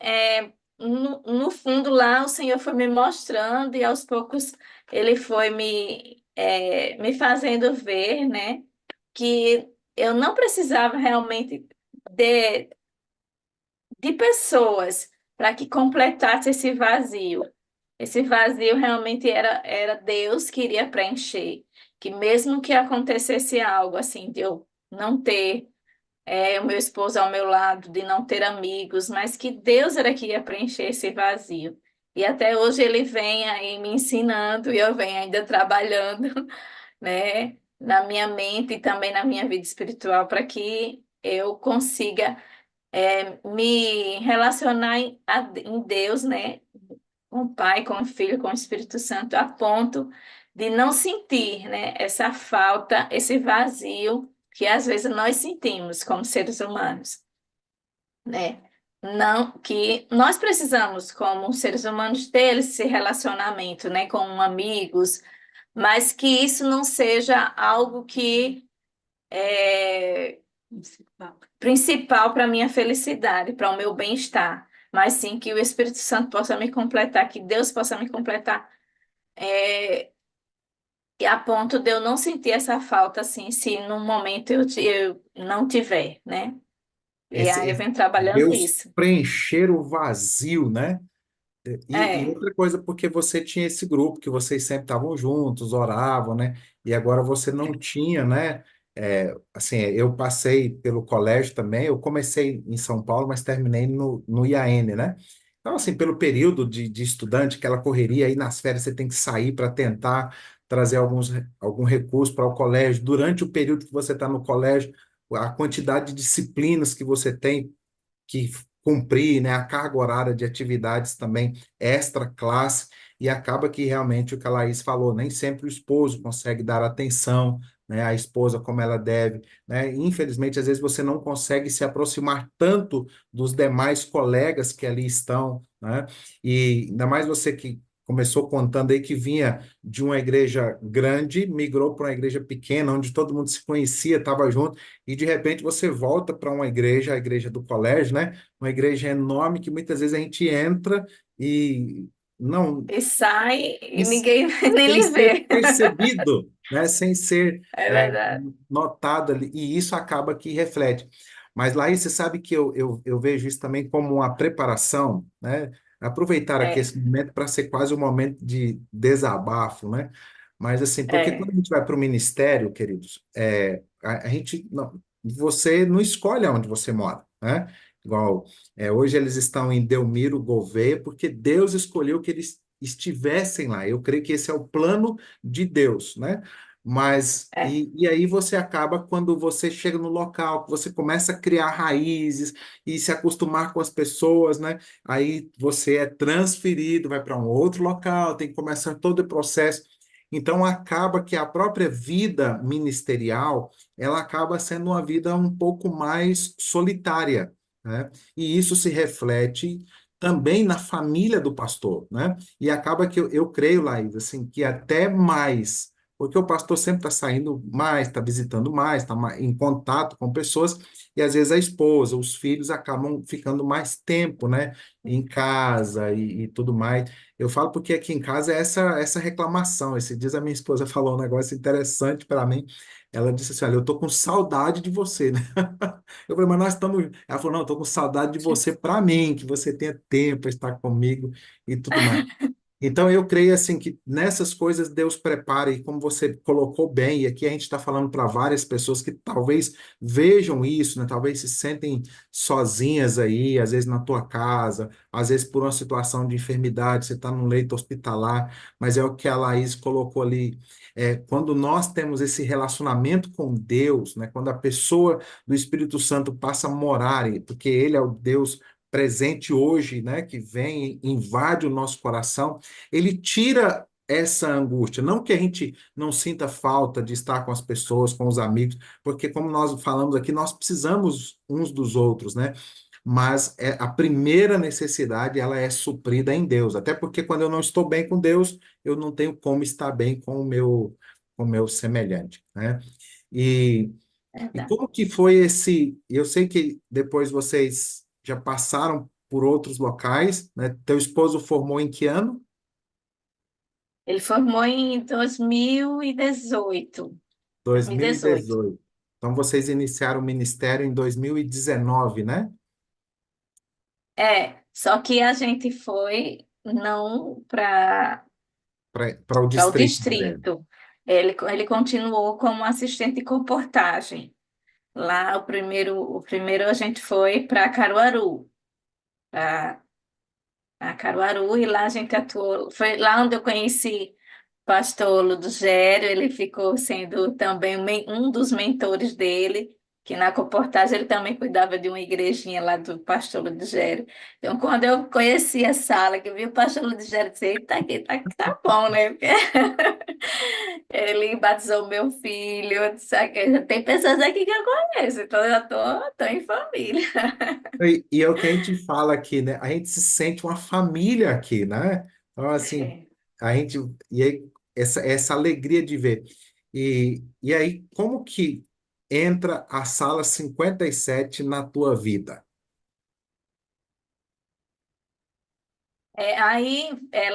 no fundo, lá o Senhor foi me mostrando e aos poucos ele foi me fazendo ver, né, que eu não precisava realmente de, de pessoas para que completasse esse vazio. Esse vazio realmente era Deus que iria preencher. Que mesmo que acontecesse algo assim, de eu não ter o meu esposo ao meu lado, de não ter amigos, mas que Deus era que ia preencher esse vazio. E até hoje ele vem aí me ensinando e eu venho ainda trabalhando, né, na minha mente e também na minha vida espiritual para que eu consiga me relacionar em Deus, né, com o Pai, com o Filho, com o Espírito Santo, a ponto de não sentir, né, essa falta, esse vazio que às vezes nós sentimos como seres humanos, né? Não, que nós precisamos, como seres humanos, ter esse relacionamento, né, com amigos, mas que isso não seja algo que é principal para a minha felicidade, para o meu bem-estar, mas sim que o Espírito Santo possa me completar, que Deus possa me completar, é, e a ponto de eu não sentir essa falta, assim, se num momento eu não tiver, né? E aí eu Esse venho trabalhando Deus nisso. preencher o vazio, né? E É, outra coisa, porque você tinha esse grupo que vocês sempre estavam juntos, oravam, né? E agora você não tinha, né? Assim, eu passei pelo colégio também, eu comecei em São Paulo, mas terminei no IAN, né? Então, assim, pelo período de estudante, aquela correria aí nas férias, você tem que sair para tentar trazer algum recurso para o colégio. Durante o período que você está no colégio, a quantidade de disciplinas que você tem que cumprir, né, a carga horária de atividades também extra classe, e acaba que realmente o que a Laís falou, nem sempre o esposo consegue dar atenção, né, à esposa como ela deve, né? Infelizmente, às vezes você não consegue se aproximar tanto dos demais colegas que ali estão, né? E ainda mais você que começou contando aí que vinha de uma igreja grande, migrou para uma igreja pequena, onde todo mundo se conhecia, estava junto, e de repente você volta para uma igreja, a igreja do colégio, né? Uma igreja enorme que muitas vezes a gente entra e não e sai e e ninguém nem sem lhe ser vê. percebido, né? Sem ser É verdade. notado ali, e isso acaba que reflete. Mas, Laís, você sabe que eu vejo isso também como uma preparação, né? Aproveitar aqui É, esse momento para ser quase um momento de desabafo, né? Mas, assim, porque quando é, a gente vai para o ministério, queridos, a gente não, você não escolhe onde você mora, né? Igual, hoje eles estão em Delmiro Gouveia, porque Deus escolheu que eles estivessem lá. Eu creio que esse é o plano de Deus, né? Mas, é. e aí você acaba, quando você chega no local, que você começa a criar raízes e se acostumar com as pessoas, né? Aí você é transferido, vai para um outro local, tem que começar todo o processo. Então, acaba que a própria vida ministerial, ela acaba sendo uma vida um pouco mais solitária, né? E isso se reflete também na família do pastor, né? E acaba que eu creio, Laís, assim, que até mais, porque o pastor sempre está saindo mais, está visitando mais, está em contato com pessoas, e às vezes a esposa, os filhos acabam ficando mais tempo, né? Em casa e tudo mais. Eu falo porque aqui em casa é essa reclamação. Esses dias a minha esposa falou um negócio interessante para mim. Ela disse assim: Olha, eu tô com saudade de você, né? Eu falei, mas nós estamos. Ela falou, não, eu tô com saudade de você para mim, que você tenha tempo para estar comigo e tudo mais. Então, eu creio assim que nessas coisas Deus prepara, e como você colocou bem, e aqui a gente está falando para várias pessoas que talvez vejam isso, né? Talvez se sentem sozinhas aí, às vezes na tua casa, às vezes por uma situação de enfermidade, você está num leito hospitalar, mas é o que a Laís colocou ali. Quando nós temos esse relacionamento com Deus, né? Quando a pessoa do Espírito Santo passa a morar, porque Ele é o Deus presente hoje, né? Que vem, invade o nosso coração, ele tira essa angústia. Não que a gente não sinta falta de estar com as pessoas, com os amigos, porque, como nós falamos aqui, nós precisamos uns dos outros, né? Mas a primeira necessidade, ela é suprida em Deus. Até porque quando eu não estou bem com Deus, eu não tenho como estar bem com o meu semelhante, né? E, e Verdade. como que foi esse? Eu sei que depois vocês já passaram por outros locais, né? Teu esposo formou em que ano? Ele formou em 2018. 2018. 2018. Então, vocês iniciaram o ministério em 2019, né? Só que a gente foi não Para o para o distrito dele. distrito. Ele continuou como assistente de comportagem. Lá, o primeiro a gente foi para Caruaru, para Caruaru, e lá a gente atuou. Foi lá onde eu conheci o pastor Ludogério, ele ficou sendo também um dos mentores dele, que na comportagem ele também cuidava de uma igrejinha lá do pastor Ludogério. Então, quando eu conheci a sala, que eu vi o pastor Ludogério, eu disse, eita, aqui tá bom, né? Ele batizou meu filho, eu disse, "Ok, tem pessoas aqui que eu conheço, então eu já tô em família." E é o que a gente fala aqui, né? A gente se sente uma família aqui, né? Então, assim, É. a gente. E aí, essa alegria de ver. E aí, como que entra a sala 57 na tua vida?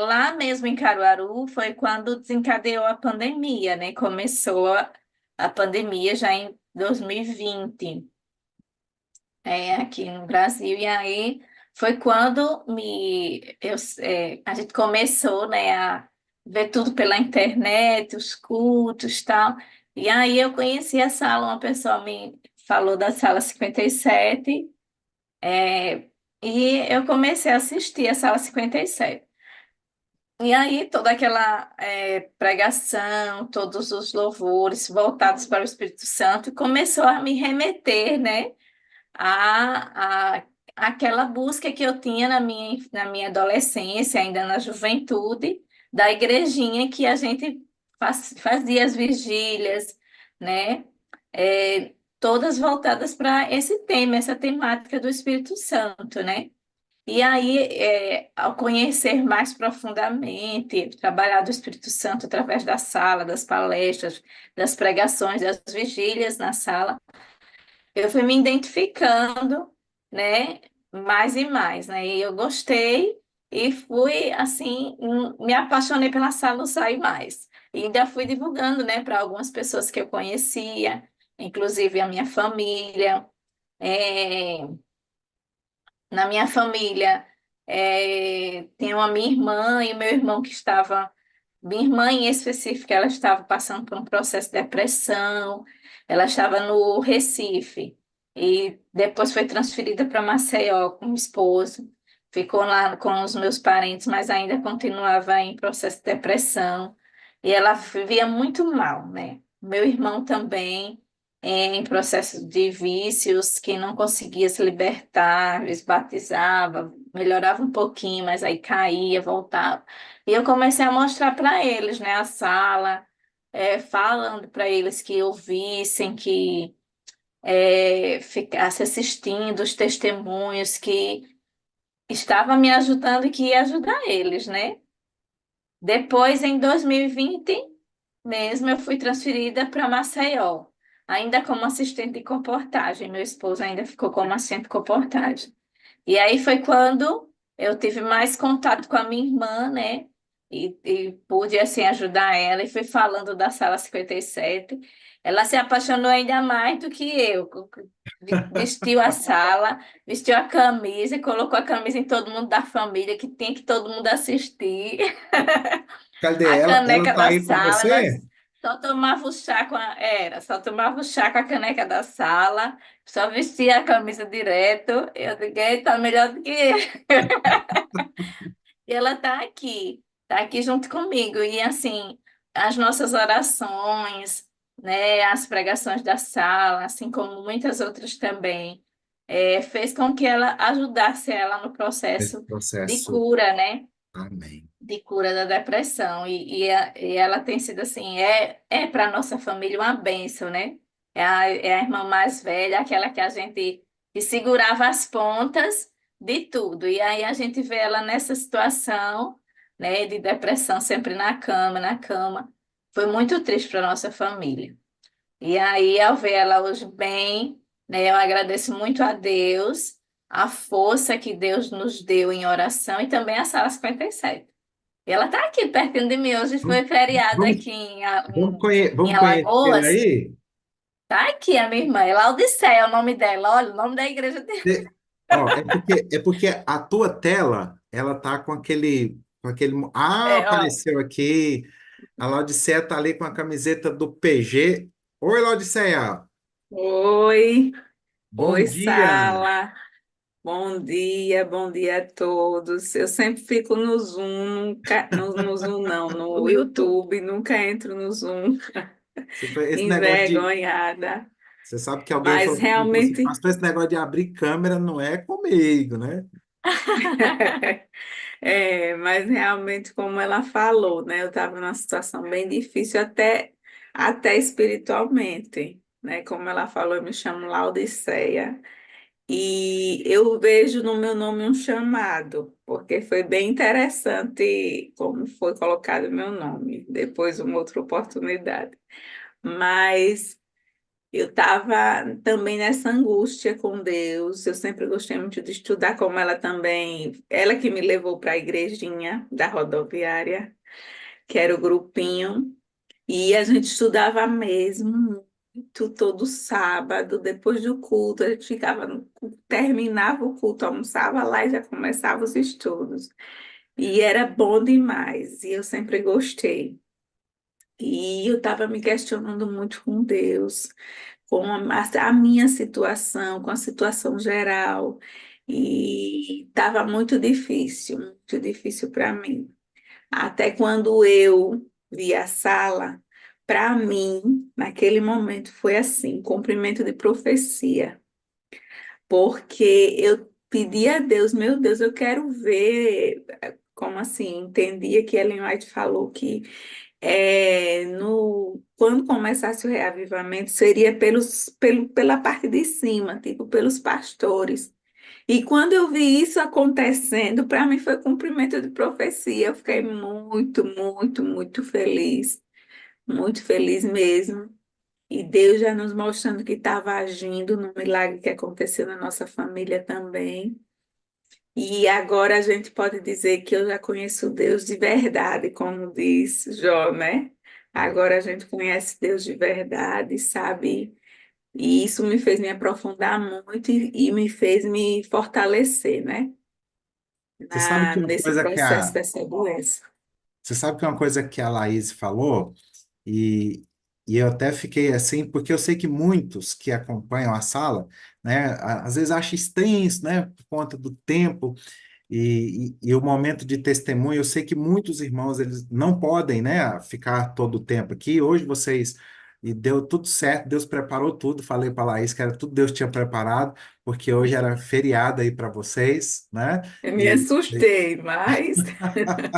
Lá mesmo em Caruaru foi quando desencadeou a pandemia, né? Começou a pandemia já em 2020, aqui no Brasil, e aí foi quando a gente começou, né, a ver tudo pela internet, os cultos e tal, e aí eu conheci a sala, uma pessoa me falou da sala 57, e eu comecei a assistir a sala 57. E aí, toda aquela pregação, todos os louvores voltados para o Espírito Santo, começou a me remeter, né, a aquela busca que eu tinha na minha adolescência, ainda na juventude, da igrejinha que a gente fazia as vigílias, né, todas voltadas para esse tema, essa temática do Espírito Santo, né? E aí, ao conhecer mais profundamente, trabalhar do Espírito Santo através da sala, das palestras, das pregações, das vigílias na sala, eu fui me identificando, né, mais e mais, né? E eu gostei e fui, assim, me apaixonei pela sala, não saí mais. E ainda fui divulgando, né, para algumas pessoas que eu conhecia, inclusive a minha família. É, Na minha família, tem uma minha irmã e meu irmão que estava. Minha irmã, em específico, ela estava passando por um processo de depressão, ela estava no Recife e depois foi transferida para Maceió com o esposo. Ficou lá com os meus parentes, mas ainda continuava em processo de depressão. E ela vivia muito mal, né? Meu irmão também em processo de vícios, que não conseguia se libertar, às vezes batizava, melhorava um pouquinho, mas aí caía, voltava. E eu comecei a mostrar para eles, né, a sala, falando para eles que ouvissem, que ficasse assistindo os testemunhos, que estava me ajudando e que ia ajudar eles, né? Depois, em 2020 mesmo, eu fui transferida para Maceió, ainda como assistente de comportagem. Meu esposo ainda ficou como assistente de comportagem. E aí foi quando eu tive mais contato com a minha irmã, né? E pude, assim, ajudar ela. E fui falando da Sala 57. Ela se apaixonou ainda mais do que eu. Vestiu a sala, vestiu a camisa e colocou a camisa em todo mundo da família, que tinha que todo mundo assistir. Cadê A ela? Ela caneca tá da aí com sala, você? nós só tomava o chá só tomava o chá com a caneca da sala, só vestia a camisa direto. Eu digo, tá melhor do que eu. E ela tá aqui junto comigo. E assim, as nossas orações, né, as pregações da sala, assim como muitas outras também, fez com que ela ajudasse ela no Esse processo de processo. cura, né? Amém. De cura da depressão. E ela tem sido assim, é para nossa família uma bênção, né? É a irmã mais velha, aquela que a gente que segurava as pontas de tudo. E aí a gente vê ela nessa situação, né, de depressão, sempre na cama, na cama. Foi muito triste para nossa família. E aí, ao ver ela hoje bem, né, eu agradeço muito a Deus, a força que Deus nos deu em oração e também a Sala 57. E ela está aqui pertinho de mim. Hoje Vamos, foi feriado vamos, aqui vamos em conhecer Alagoas. aí? Tá aqui a minha irmã, é Laodiceia, é o nome dela. Olha, o nome da igreja dela. Ó, é porque a tua tela, ela tá com aquele. Ah, É, ó. apareceu aqui. A Laodiceia tá ali com a camiseta do PG. Oi, Laodiceia. Oi, Bom oi, dia. Sala. Bom dia a todos. Eu sempre fico no Zoom, nunca, no Zoom não, no YouTube, nunca entro no Zoom, Esse negócio de. envergonhada. Você sabe que alguém Mas falou comigo assim, realmente, pastor, esse negócio de abrir câmera não é comigo, né? mas realmente, como ela falou, né? Eu estava numa situação bem difícil, até espiritualmente, né? Como ela falou, eu me chamo Laodiceia. E eu vejo no meu nome um chamado, porque foi bem interessante como foi colocado o meu nome, depois uma outra oportunidade. Mas eu estava também nessa angústia com Deus. Eu sempre gostei muito de estudar, como ela também, ela que me levou para a igrejinha da rodoviária, que era o grupinho. E a gente estudava mesmo muito, todo sábado, depois do culto, a gente terminava o culto, almoçava lá e já começava os estudos. E era bom demais, e eu sempre gostei. E eu estava me questionando muito com Deus, com a minha situação, com a situação geral, e estava muito difícil para mim. Até quando eu vi a sala, para mim, naquele momento, foi assim, cumprimento de profecia, porque eu pedi a Deus, meu Deus, eu quero ver, como assim, entendia que Ellen White falou que quando começasse o reavivamento, seria pela parte de cima, tipo, pelos pastores. E quando eu vi isso acontecendo, para mim foi cumprimento de profecia. Eu fiquei muito, muito, muito feliz mesmo. E Deus já nos mostrando que estava agindo no milagre que aconteceu na nossa família também. E agora a gente pode dizer que eu já conheço Deus de verdade, como diz Jó, né? Agora a gente conhece Deus de verdade, sabe? E isso me fez me aprofundar muito e me fez me fortalecer, né? Você sabe que uma Nesse coisa que processo a, dessa doença. você sabe que uma coisa que a Laís falou, e, e eu até fiquei assim, porque eu sei que muitos que acompanham a sala, né, às vezes acham extenso, né, por conta do tempo, e o momento de testemunho, eu sei que muitos irmãos eles não podem, né, ficar todo o tempo aqui. Hoje vocês e deu tudo certo, Deus preparou tudo. Falei para a Laís que era tudo Deus tinha preparado, porque hoje era feriado aí para vocês, né? Eu me E, assustei, mas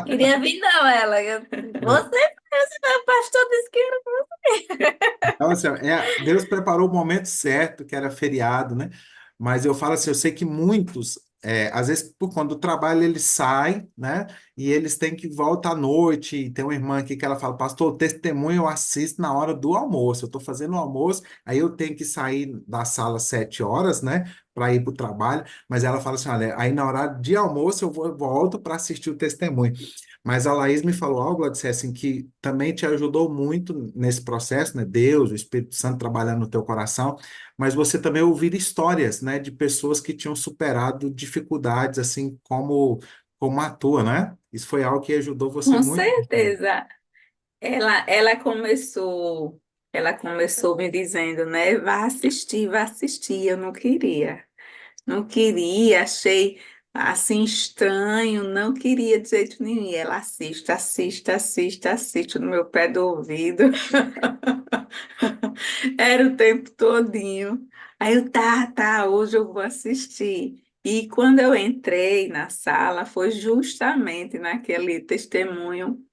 Queria vir, não, ela. Você, o pastor disse que era. então, assim, Deus preparou o momento certo, que era feriado, né? Mas eu falo assim, eu sei que muitos às vezes, por conta do trabalho, eles saem, né? E eles têm que voltar à noite. E tem uma irmã aqui que ela fala, pastor, o testemunho eu assisto na hora do almoço. Eu estou fazendo o almoço, aí eu tenho que sair da sala às 7 horas, né? Para ir para o trabalho. Mas ela fala assim: olha, aí na hora de almoço volto para assistir o testemunho. Mas a Laís me falou algo, ela disse assim, que também te ajudou muito nesse processo, né? Deus, o Espírito Santo trabalhando no teu coração, mas você também ouvir histórias, né, de pessoas que tinham superado dificuldades, assim como a tua, né? Isso foi algo que ajudou você Com muito. certeza. Ela começou me dizendo, né? Vá assistir, vá assistir. Eu não queria. Não queria, achei assim estranho, não queria de jeito nenhum. E ela assiste, assiste, assiste, assiste no meu pé do ouvido. Era o tempo todinho. Aí eu, tá, hoje eu vou assistir. E quando eu entrei na sala, foi justamente naquele testemunho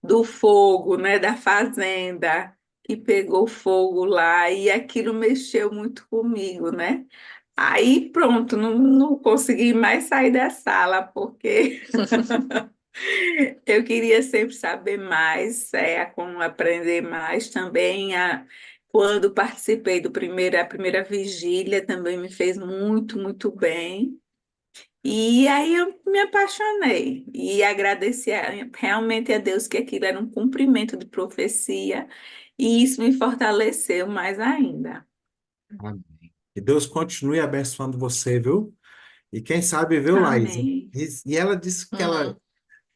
do fogo, né, da fazenda, que pegou fogo lá, e aquilo mexeu muito comigo, né? Aí pronto, não consegui mais sair da sala, porque eu queria sempre saber mais, como aprender mais também. Quando participei a primeira vigília, também me fez muito, muito bem. E aí eu me apaixonei e agradeci realmente a Deus que aquilo era um cumprimento de profecia e isso me fortaleceu mais ainda. Amém. Que Deus continue abençoando você, viu? E quem sabe, viu, Laís? Amém. E ela disse que ela. Hum.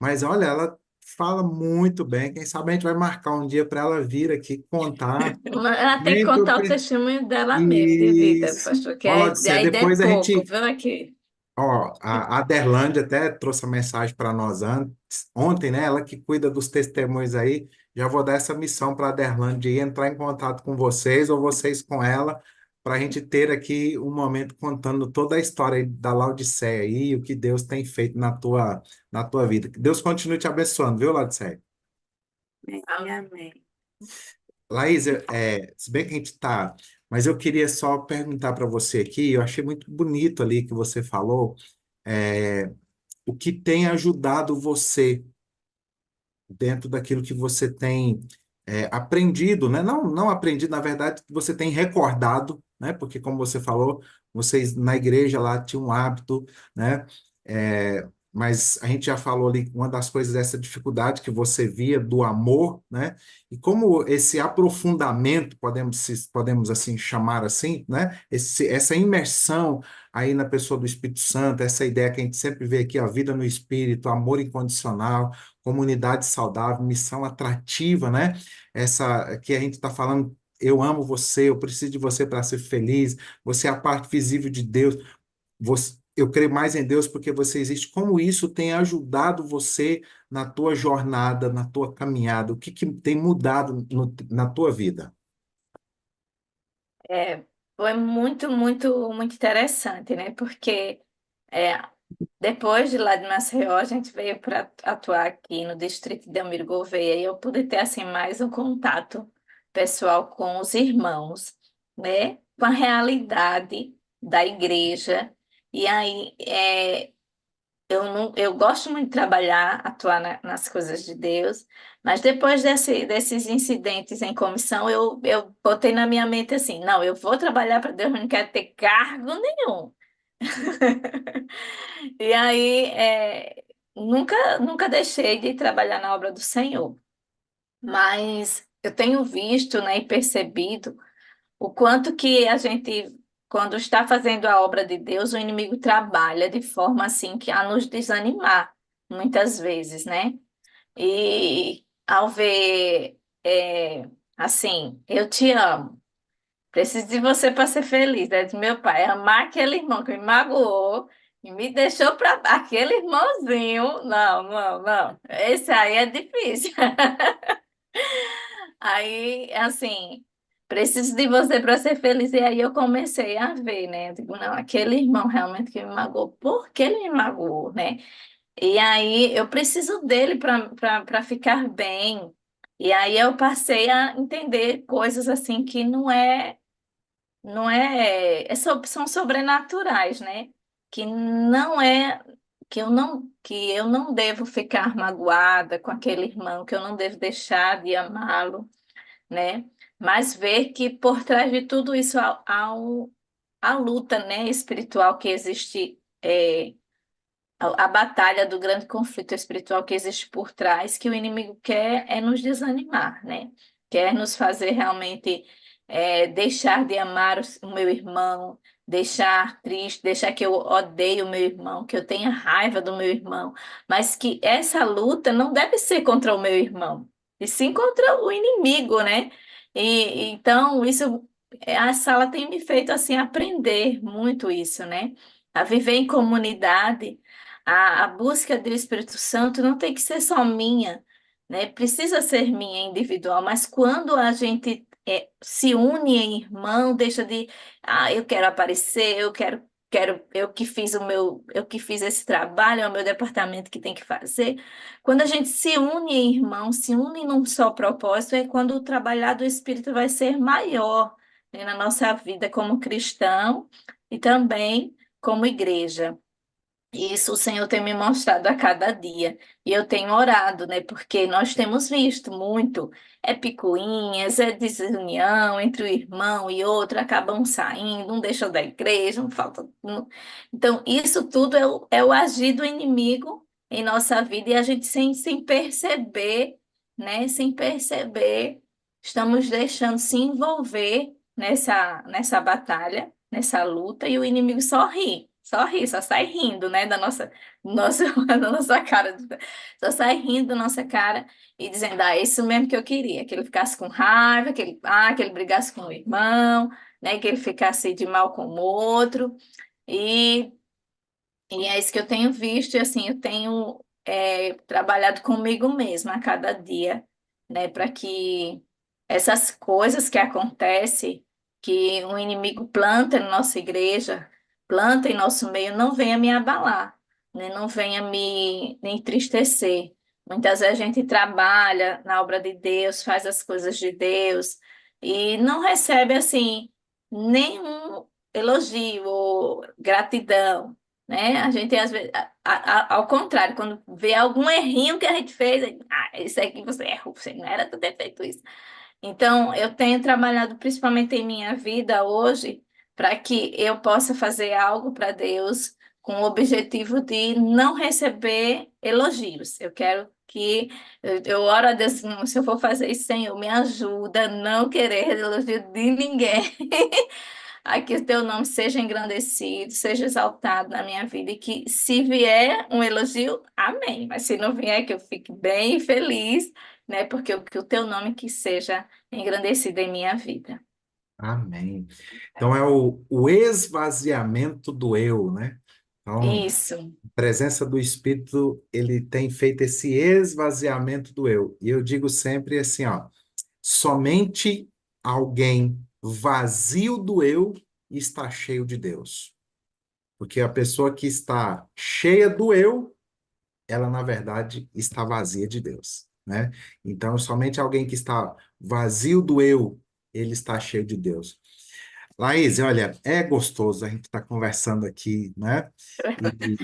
Mas olha, ela fala muito bem. Quem sabe a gente vai marcar um dia para ela vir aqui contar. Mas ela tem que Nem que eu contar o testemunho dela mesmo, de vida, Isso. pastor, que Ó, aí é depois a pouco, gente. viu aqui? Ó, a Aderlande até trouxe a mensagem para nós ontem, né? Ela que cuida dos testemunhos aí. Já vou dar essa missão para a Aderlande ir entrar em contato com vocês ou vocês com ela, para a gente ter aqui um momento contando toda a história aí da Laodiceia aí, o que Deus tem feito na tua vida. Que Deus continue te abençoando, viu, Laodiceia? Amém. Amém. Laís, se bem que a gente está. Mas eu queria só perguntar para você aqui, eu achei muito bonito ali que você falou. é, o que tem ajudado você dentro daquilo que você tem aprendido, né? Não aprendido, na verdade, que você tem recordado, né? Porque, como você falou, vocês na igreja lá tinham um hábito, né? Mas a gente já falou ali, uma das coisas dessa dificuldade que você via do amor, né? E como esse aprofundamento, podemos assim chamar assim, né? Essa imersão aí na pessoa do Espírito Santo, essa ideia que a gente sempre vê aqui, a vida no Espírito, amor incondicional, comunidade saudável, missão atrativa, né? Essa que a gente está falando, eu amo você, eu preciso de você para ser feliz, você é a parte visível de Deus, eu creio mais em Deus porque você existe. Como isso tem ajudado você na tua jornada, na tua caminhada? O que tem mudado na tua vida? É, foi muito, muito, muito interessante, né? Porque é, depois de lá de Maceió, a gente veio para atuar aqui no distrito de Almiro Gouveia e eu pude ter assim mais um contato pessoal com os irmãos, né? Com a realidade da igreja. E aí, eu gosto muito de trabalhar, atuar nas coisas de Deus, mas depois desses incidentes em comissão, eu botei na minha mente assim, não, eu vou trabalhar para Deus, mas não quero ter cargo nenhum. E aí, nunca deixei de trabalhar na obra do Senhor, mas eu tenho visto, né, e percebido o quanto que a gente, quando está fazendo a obra de Deus, o inimigo trabalha de forma assim que a nos desanimar, muitas vezes, né? E ao ver, assim, eu te amo, preciso de você para ser feliz, né? De meu pai, amar aquele irmão que me magoou e me deixou para aquele irmãozinho, não, esse aí é difícil. Aí, assim, preciso de você para ser feliz. E aí eu comecei a ver, né? Eu digo, não, aquele irmão realmente que me magoou, por que ele me magoou, né? E aí eu preciso dele para ficar bem. E aí eu passei a entender coisas assim que não é, são sobrenaturais, né? que não é que eu não devo ficar magoada com aquele irmão, que eu não devo deixar de amá-lo, né? Mas ver que por trás de tudo isso a luta, né, espiritual que existe, a batalha do grande conflito espiritual que existe por trás, que o inimigo quer é nos desanimar, né? Quer nos fazer realmente deixar de amar o meu irmão, deixar triste, deixar que eu odeie o meu irmão, que eu tenha raiva do meu irmão, mas que essa luta não deve ser contra o meu irmão, e sim contra o inimigo, né? Então, isso, a sala tem me feito assim aprender muito isso, né? A viver em comunidade, a busca do Espírito Santo não tem que ser só minha, né? Precisa ser minha individual, mas quando a gente se une em irmão, deixa de, eu quero aparecer, eu que fiz eu que fiz esse trabalho, é o meu departamento que tem que fazer. Quando a gente se une em irmão, se une num só propósito, é quando o trabalhar do Espírito vai ser maior, né, na nossa vida como cristão e também como igreja. Isso o Senhor tem me mostrado a cada dia. E eu tenho orado, né? Porque nós temos visto muito, picuinhas, desunião entre o irmão e outro, acabam saindo, um deixa da igreja, um falta. Então, isso tudo é o agir do inimigo em nossa vida, e a gente sem perceber, né? Sem perceber, estamos deixando se envolver nessa batalha, nessa luta, e o inimigo só ri, só sai rindo, né, nossa, da nossa cara, só sai rindo da nossa cara e dizendo, é isso mesmo que eu queria, que ele ficasse com raiva, que ele brigasse com o irmão, né, que ele ficasse de mal com o outro, e e é isso que eu tenho visto, e assim, eu tenho trabalhado comigo mesma a cada dia, né, para que essas coisas que acontecem, que o inimigo planta na nossa igreja, planta em nosso meio, não venha me abalar, né, não venha me entristecer. Muitas vezes a gente trabalha na obra de Deus, faz as coisas de Deus, e não recebe, assim, nenhum elogio ou gratidão, né? A gente, às vezes, ao contrário, quando vê algum errinho que a gente fez, isso aqui você errou, você não era tu ter feito isso. Então, eu tenho trabalhado principalmente em minha vida hoje para que eu possa fazer algo para Deus com o objetivo de não receber elogios. Eu quero que eu oro a Deus, se eu for fazer isso, Senhor, me ajuda a não querer elogio de ninguém. A que o teu nome seja engrandecido, seja exaltado na minha vida, e que se vier um elogio, amém. Mas se não vier, que eu fique bem feliz, né? Porque que o teu nome que seja engrandecido em minha vida. Amém. Então é o esvaziamento do eu, né? Então, Isso, a presença do Espírito, ele tem feito esse esvaziamento do eu. E eu digo sempre assim, ó, somente alguém vazio do eu está cheio de Deus. Porque a pessoa que está cheia do eu, ela na verdade está vazia de Deus, né? Então, somente alguém que está vazio do eu, ele está cheio de Deus. Laís, olha, é gostoso a gente estar conversando aqui, né? E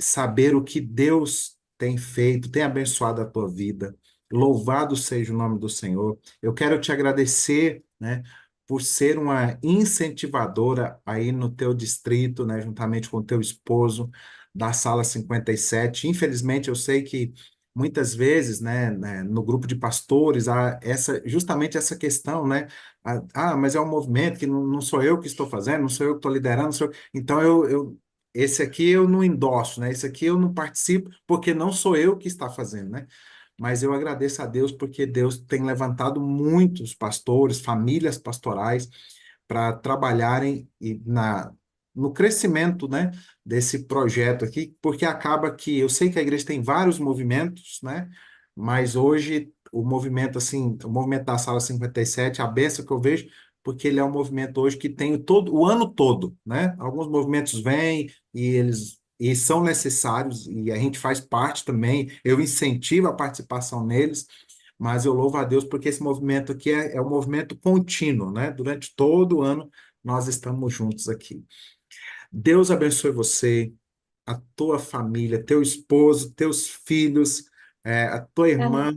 saber o que Deus tem feito, tem abençoado a tua vida. Louvado seja o nome do Senhor. Eu quero te agradecer, né, por ser uma incentivadora aí no teu distrito, né, juntamente com o teu esposo da Sala 57. Infelizmente, eu sei que muitas vezes, né, no grupo de pastores, há justamente essa questão, né? Mas é um movimento que não sou eu que estou fazendo, não sou eu que estou liderando, então esse aqui eu não endosso, né? Esse aqui eu não participo porque não sou eu que está fazendo, né? Mas eu agradeço a Deus porque Deus tem levantado muitos pastores, famílias pastorais para trabalharem no crescimento, né, desse projeto aqui, porque acaba que eu sei que a igreja tem vários movimentos, né? Mas hoje o movimento assim, o movimento da Sala 57, a benção que eu vejo, porque ele é um movimento hoje que tem o ano todo, né? Alguns movimentos vêm e são necessários e a gente faz parte também. Eu incentivo a participação neles, mas eu louvo a Deus porque esse movimento aqui é um movimento contínuo, né? Durante todo o ano nós estamos juntos aqui. Deus abençoe você, a tua família, teu esposo, teus filhos, a tua irmã.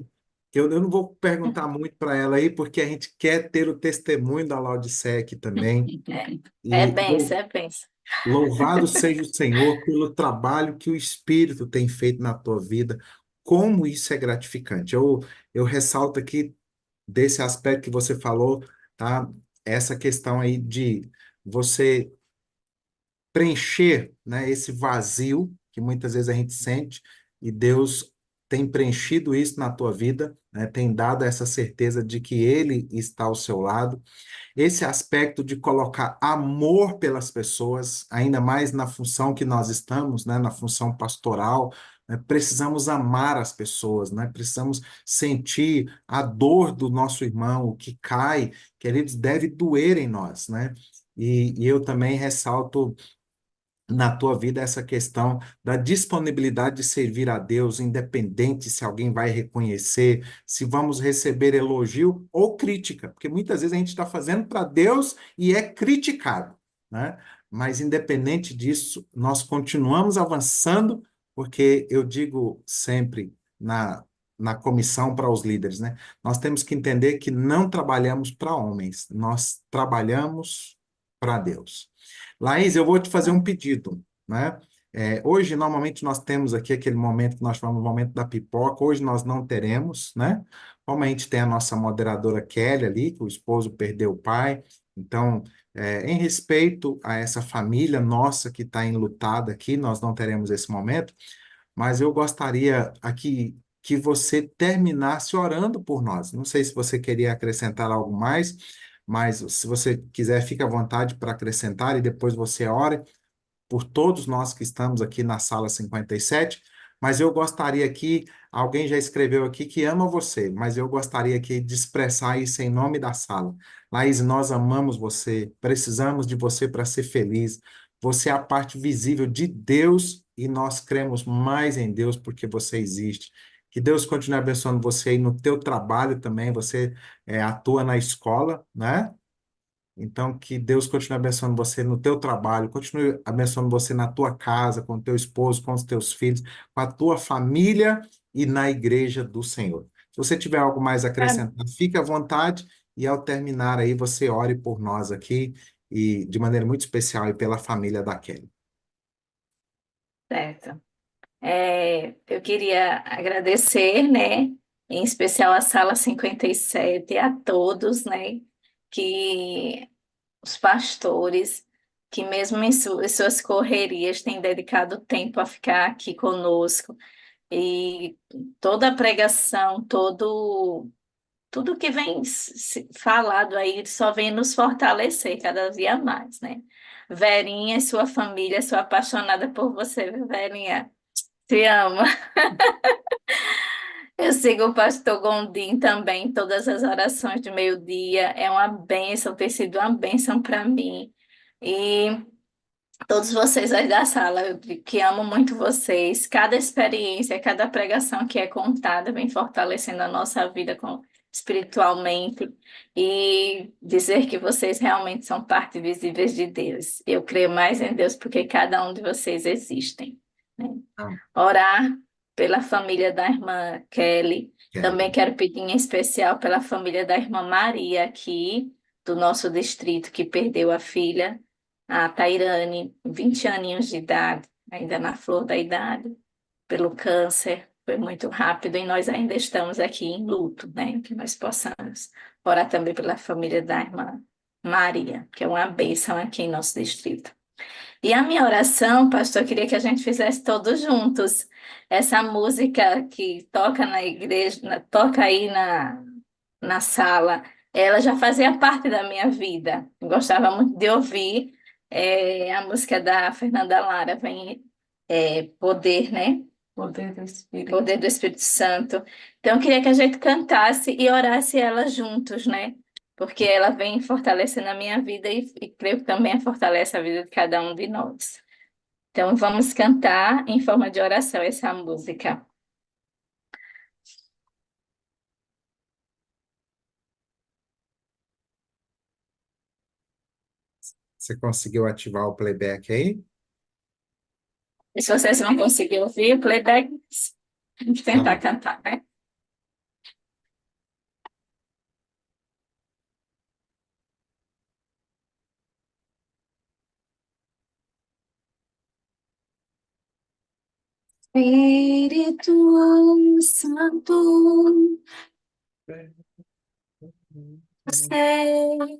Eu não vou perguntar muito para ela aí, porque a gente quer ter o testemunho da Laodiceia aqui também. É E benção, é benção. louvado seja o Senhor pelo trabalho que o Espírito tem feito na tua vida. Como isso é gratificante. Eu ressalto aqui desse aspecto que você falou, tá? Essa questão aí de você preencher, né, esse vazio que muitas vezes a gente sente, e Deus tem preenchido isso na tua vida, né, tem dado essa certeza de que Ele está ao seu lado. Esse aspecto de colocar amor pelas pessoas, ainda mais na função que nós estamos, né, na função pastoral, né, precisamos amar as pessoas, né, precisamos sentir a dor do nosso irmão, o que cai, queridos, deve doer em nós, né? E eu também ressalto na tua vida essa questão da disponibilidade de servir a Deus, independente se alguém vai reconhecer, se vamos receber elogio ou crítica, porque muitas vezes a gente está fazendo para Deus e é criticado, né? Mas independente disso, nós continuamos avançando, porque eu digo sempre na comissão para os líderes, né? Nós temos que entender que não trabalhamos para homens, nós trabalhamos para Deus. Laís, eu vou te fazer um pedido, né? Hoje, normalmente, nós temos aqui aquele momento que nós chamamos de momento da pipoca. Hoje nós não teremos, né? Como a gente tem a nossa moderadora Kelly ali, que o esposo perdeu o pai. Então, em respeito a essa família nossa que está enlutada aqui, nós não teremos esse momento, mas eu gostaria aqui que você terminasse orando por nós. Não sei se você queria acrescentar algo mais, mas se você quiser, fique à vontade para acrescentar e depois você ore por todos nós que estamos aqui na sala 57, mas eu gostaria que alguém já escreveu aqui que ama você, mas eu gostaria aqui de expressar isso em nome da sala. Laís, nós amamos você, precisamos de você para ser feliz. Você é a parte visível de Deus e nós cremos mais em Deus porque você existe. Que Deus continue abençoando você aí no teu trabalho também. Você atua na escola, né? Então, que Deus continue abençoando você no teu trabalho, continue abençoando você na tua casa, com o teu esposo, com os teus filhos, com a tua família e na igreja do Senhor. Se você tiver algo mais a acrescentar, fique à vontade e ao terminar aí você ore por nós aqui e de maneira muito especial e pela família da Kelly. Certo. Eu queria agradecer, né, em especial a Sala 57, a todos, né, que os pastores, que mesmo em suas correrias têm dedicado tempo a ficar aqui conosco, e toda a pregação, tudo que vem falado aí só vem nos fortalecer cada dia mais, né? Verinha e sua família, sou apaixonada por você, viu, Verinha? Te amo. Eu sigo o pastor Gondim também, em todas as orações de meio-dia. É uma bênção, tem sido uma bênção para mim. E todos vocês aí da sala, eu digo que amo muito vocês. Cada experiência, cada pregação que é contada vem fortalecendo a nossa vida espiritualmente. E dizer que vocês realmente são parte visíveis de Deus. Eu creio mais em Deus porque cada um de vocês existem, né? Então, Orar pela família da irmã Kelly. Também Kelly. quero pedir em especial pela família da irmã Maria, aqui do nosso distrito, que perdeu a filha, a Tairane, 20 aninhos de idade, ainda na flor da idade, pelo câncer. Foi muito rápido e nós ainda estamos aqui em luto, né? Que nós possamos orar também pela família da irmã Maria, que é uma bênção aqui em nosso distrito. E a minha oração, pastor, eu queria que a gente fizesse todos juntos. Essa música que toca na igreja, toca aí na sala, ela já fazia parte da minha vida. Eu gostava muito de ouvir a música da Fernanda Lara, vem Poder, né? Poder do Espírito Santo. Então, eu queria que a gente cantasse e orasse ela juntos, né? Porque ela vem fortalecendo a minha vida e creio que também fortalece a vida de cada um de nós. Então, vamos cantar em forma de oração essa música. Você conseguiu ativar o playback aí? E se vocês não conseguirem ouvir, o playback, vamos Tá tentar bom. cantar, né? Espírito Santo, você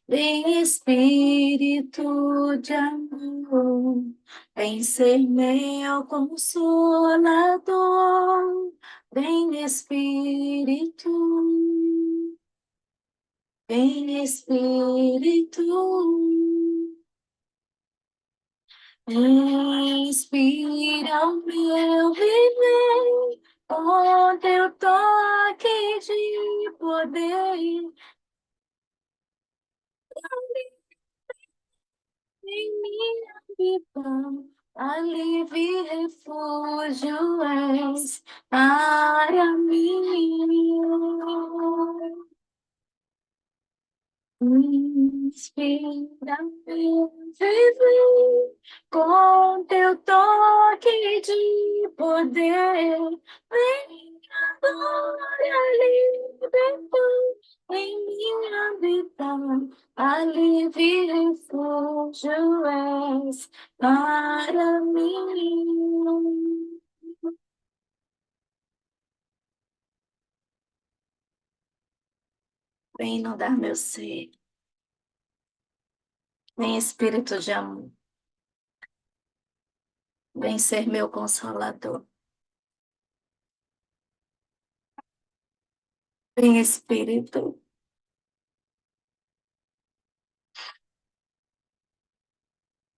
vem Espírito de amor, vem ser meu consolador, vem Espírito, vem Espírito, inspira o meu viver, com teu toque de poder. Em minha vida, alívio e refúgio és para mim. Inspira meu viver com teu toque de poder. Vem agora libertar em minha vida. Alívio e refúgio és para mim. Vem inundar meu ser. Vem Espírito de amor. Vem ser meu consolador. Vem Espírito.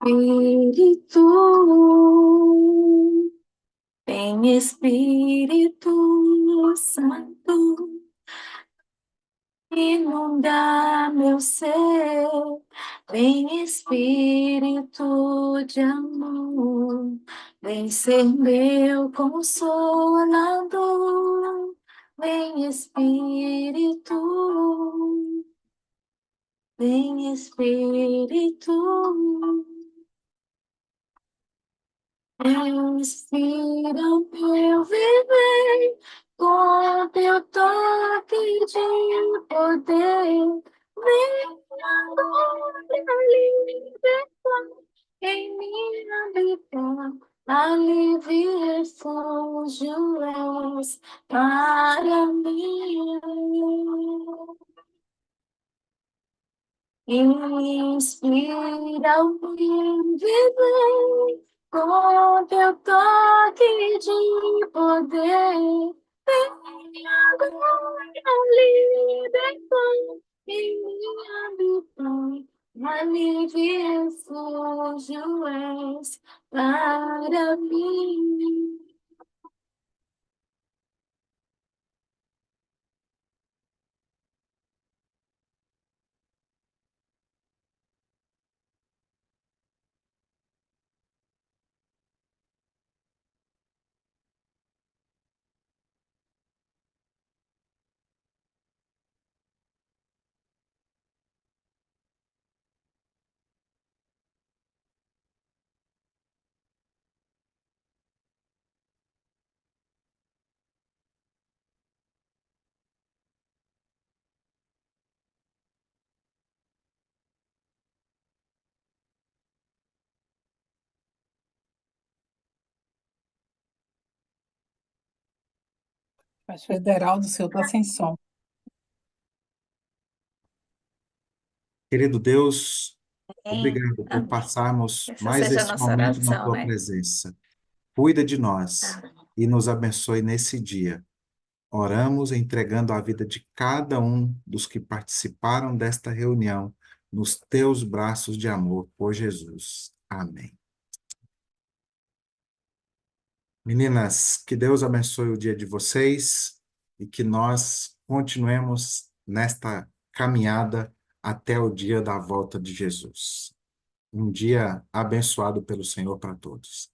Espírito. Vem Espírito Santo. Inundar meu ser, vem Espírito de amor, vem ser meu consolador, vem Espírito, vem Espírito. Inspira o meu viver com teu toque de poder. Vem agora libertar em minha vida. Alívio e refúgio és para mim. Inspira o meu viver com teu toque de poder. Vem agora libertar em minha vida. Alívio e refúgio és para mim. Pastor Ederaldo, o senhor está sem som. Querido Deus, Amém. obrigado por Amém. passarmos Essa mais seja a esse nossa momento na oração, tua né? presença. Cuida de nós Amém. e nos abençoe nesse dia. Oramos entregando a vida de cada um dos que participaram desta reunião nos teus braços de amor por Jesus. Amém. Meninas, que Deus abençoe o dia de vocês e que nós continuemos nesta caminhada até o dia da volta de Jesus. Um dia abençoado pelo Senhor para todos.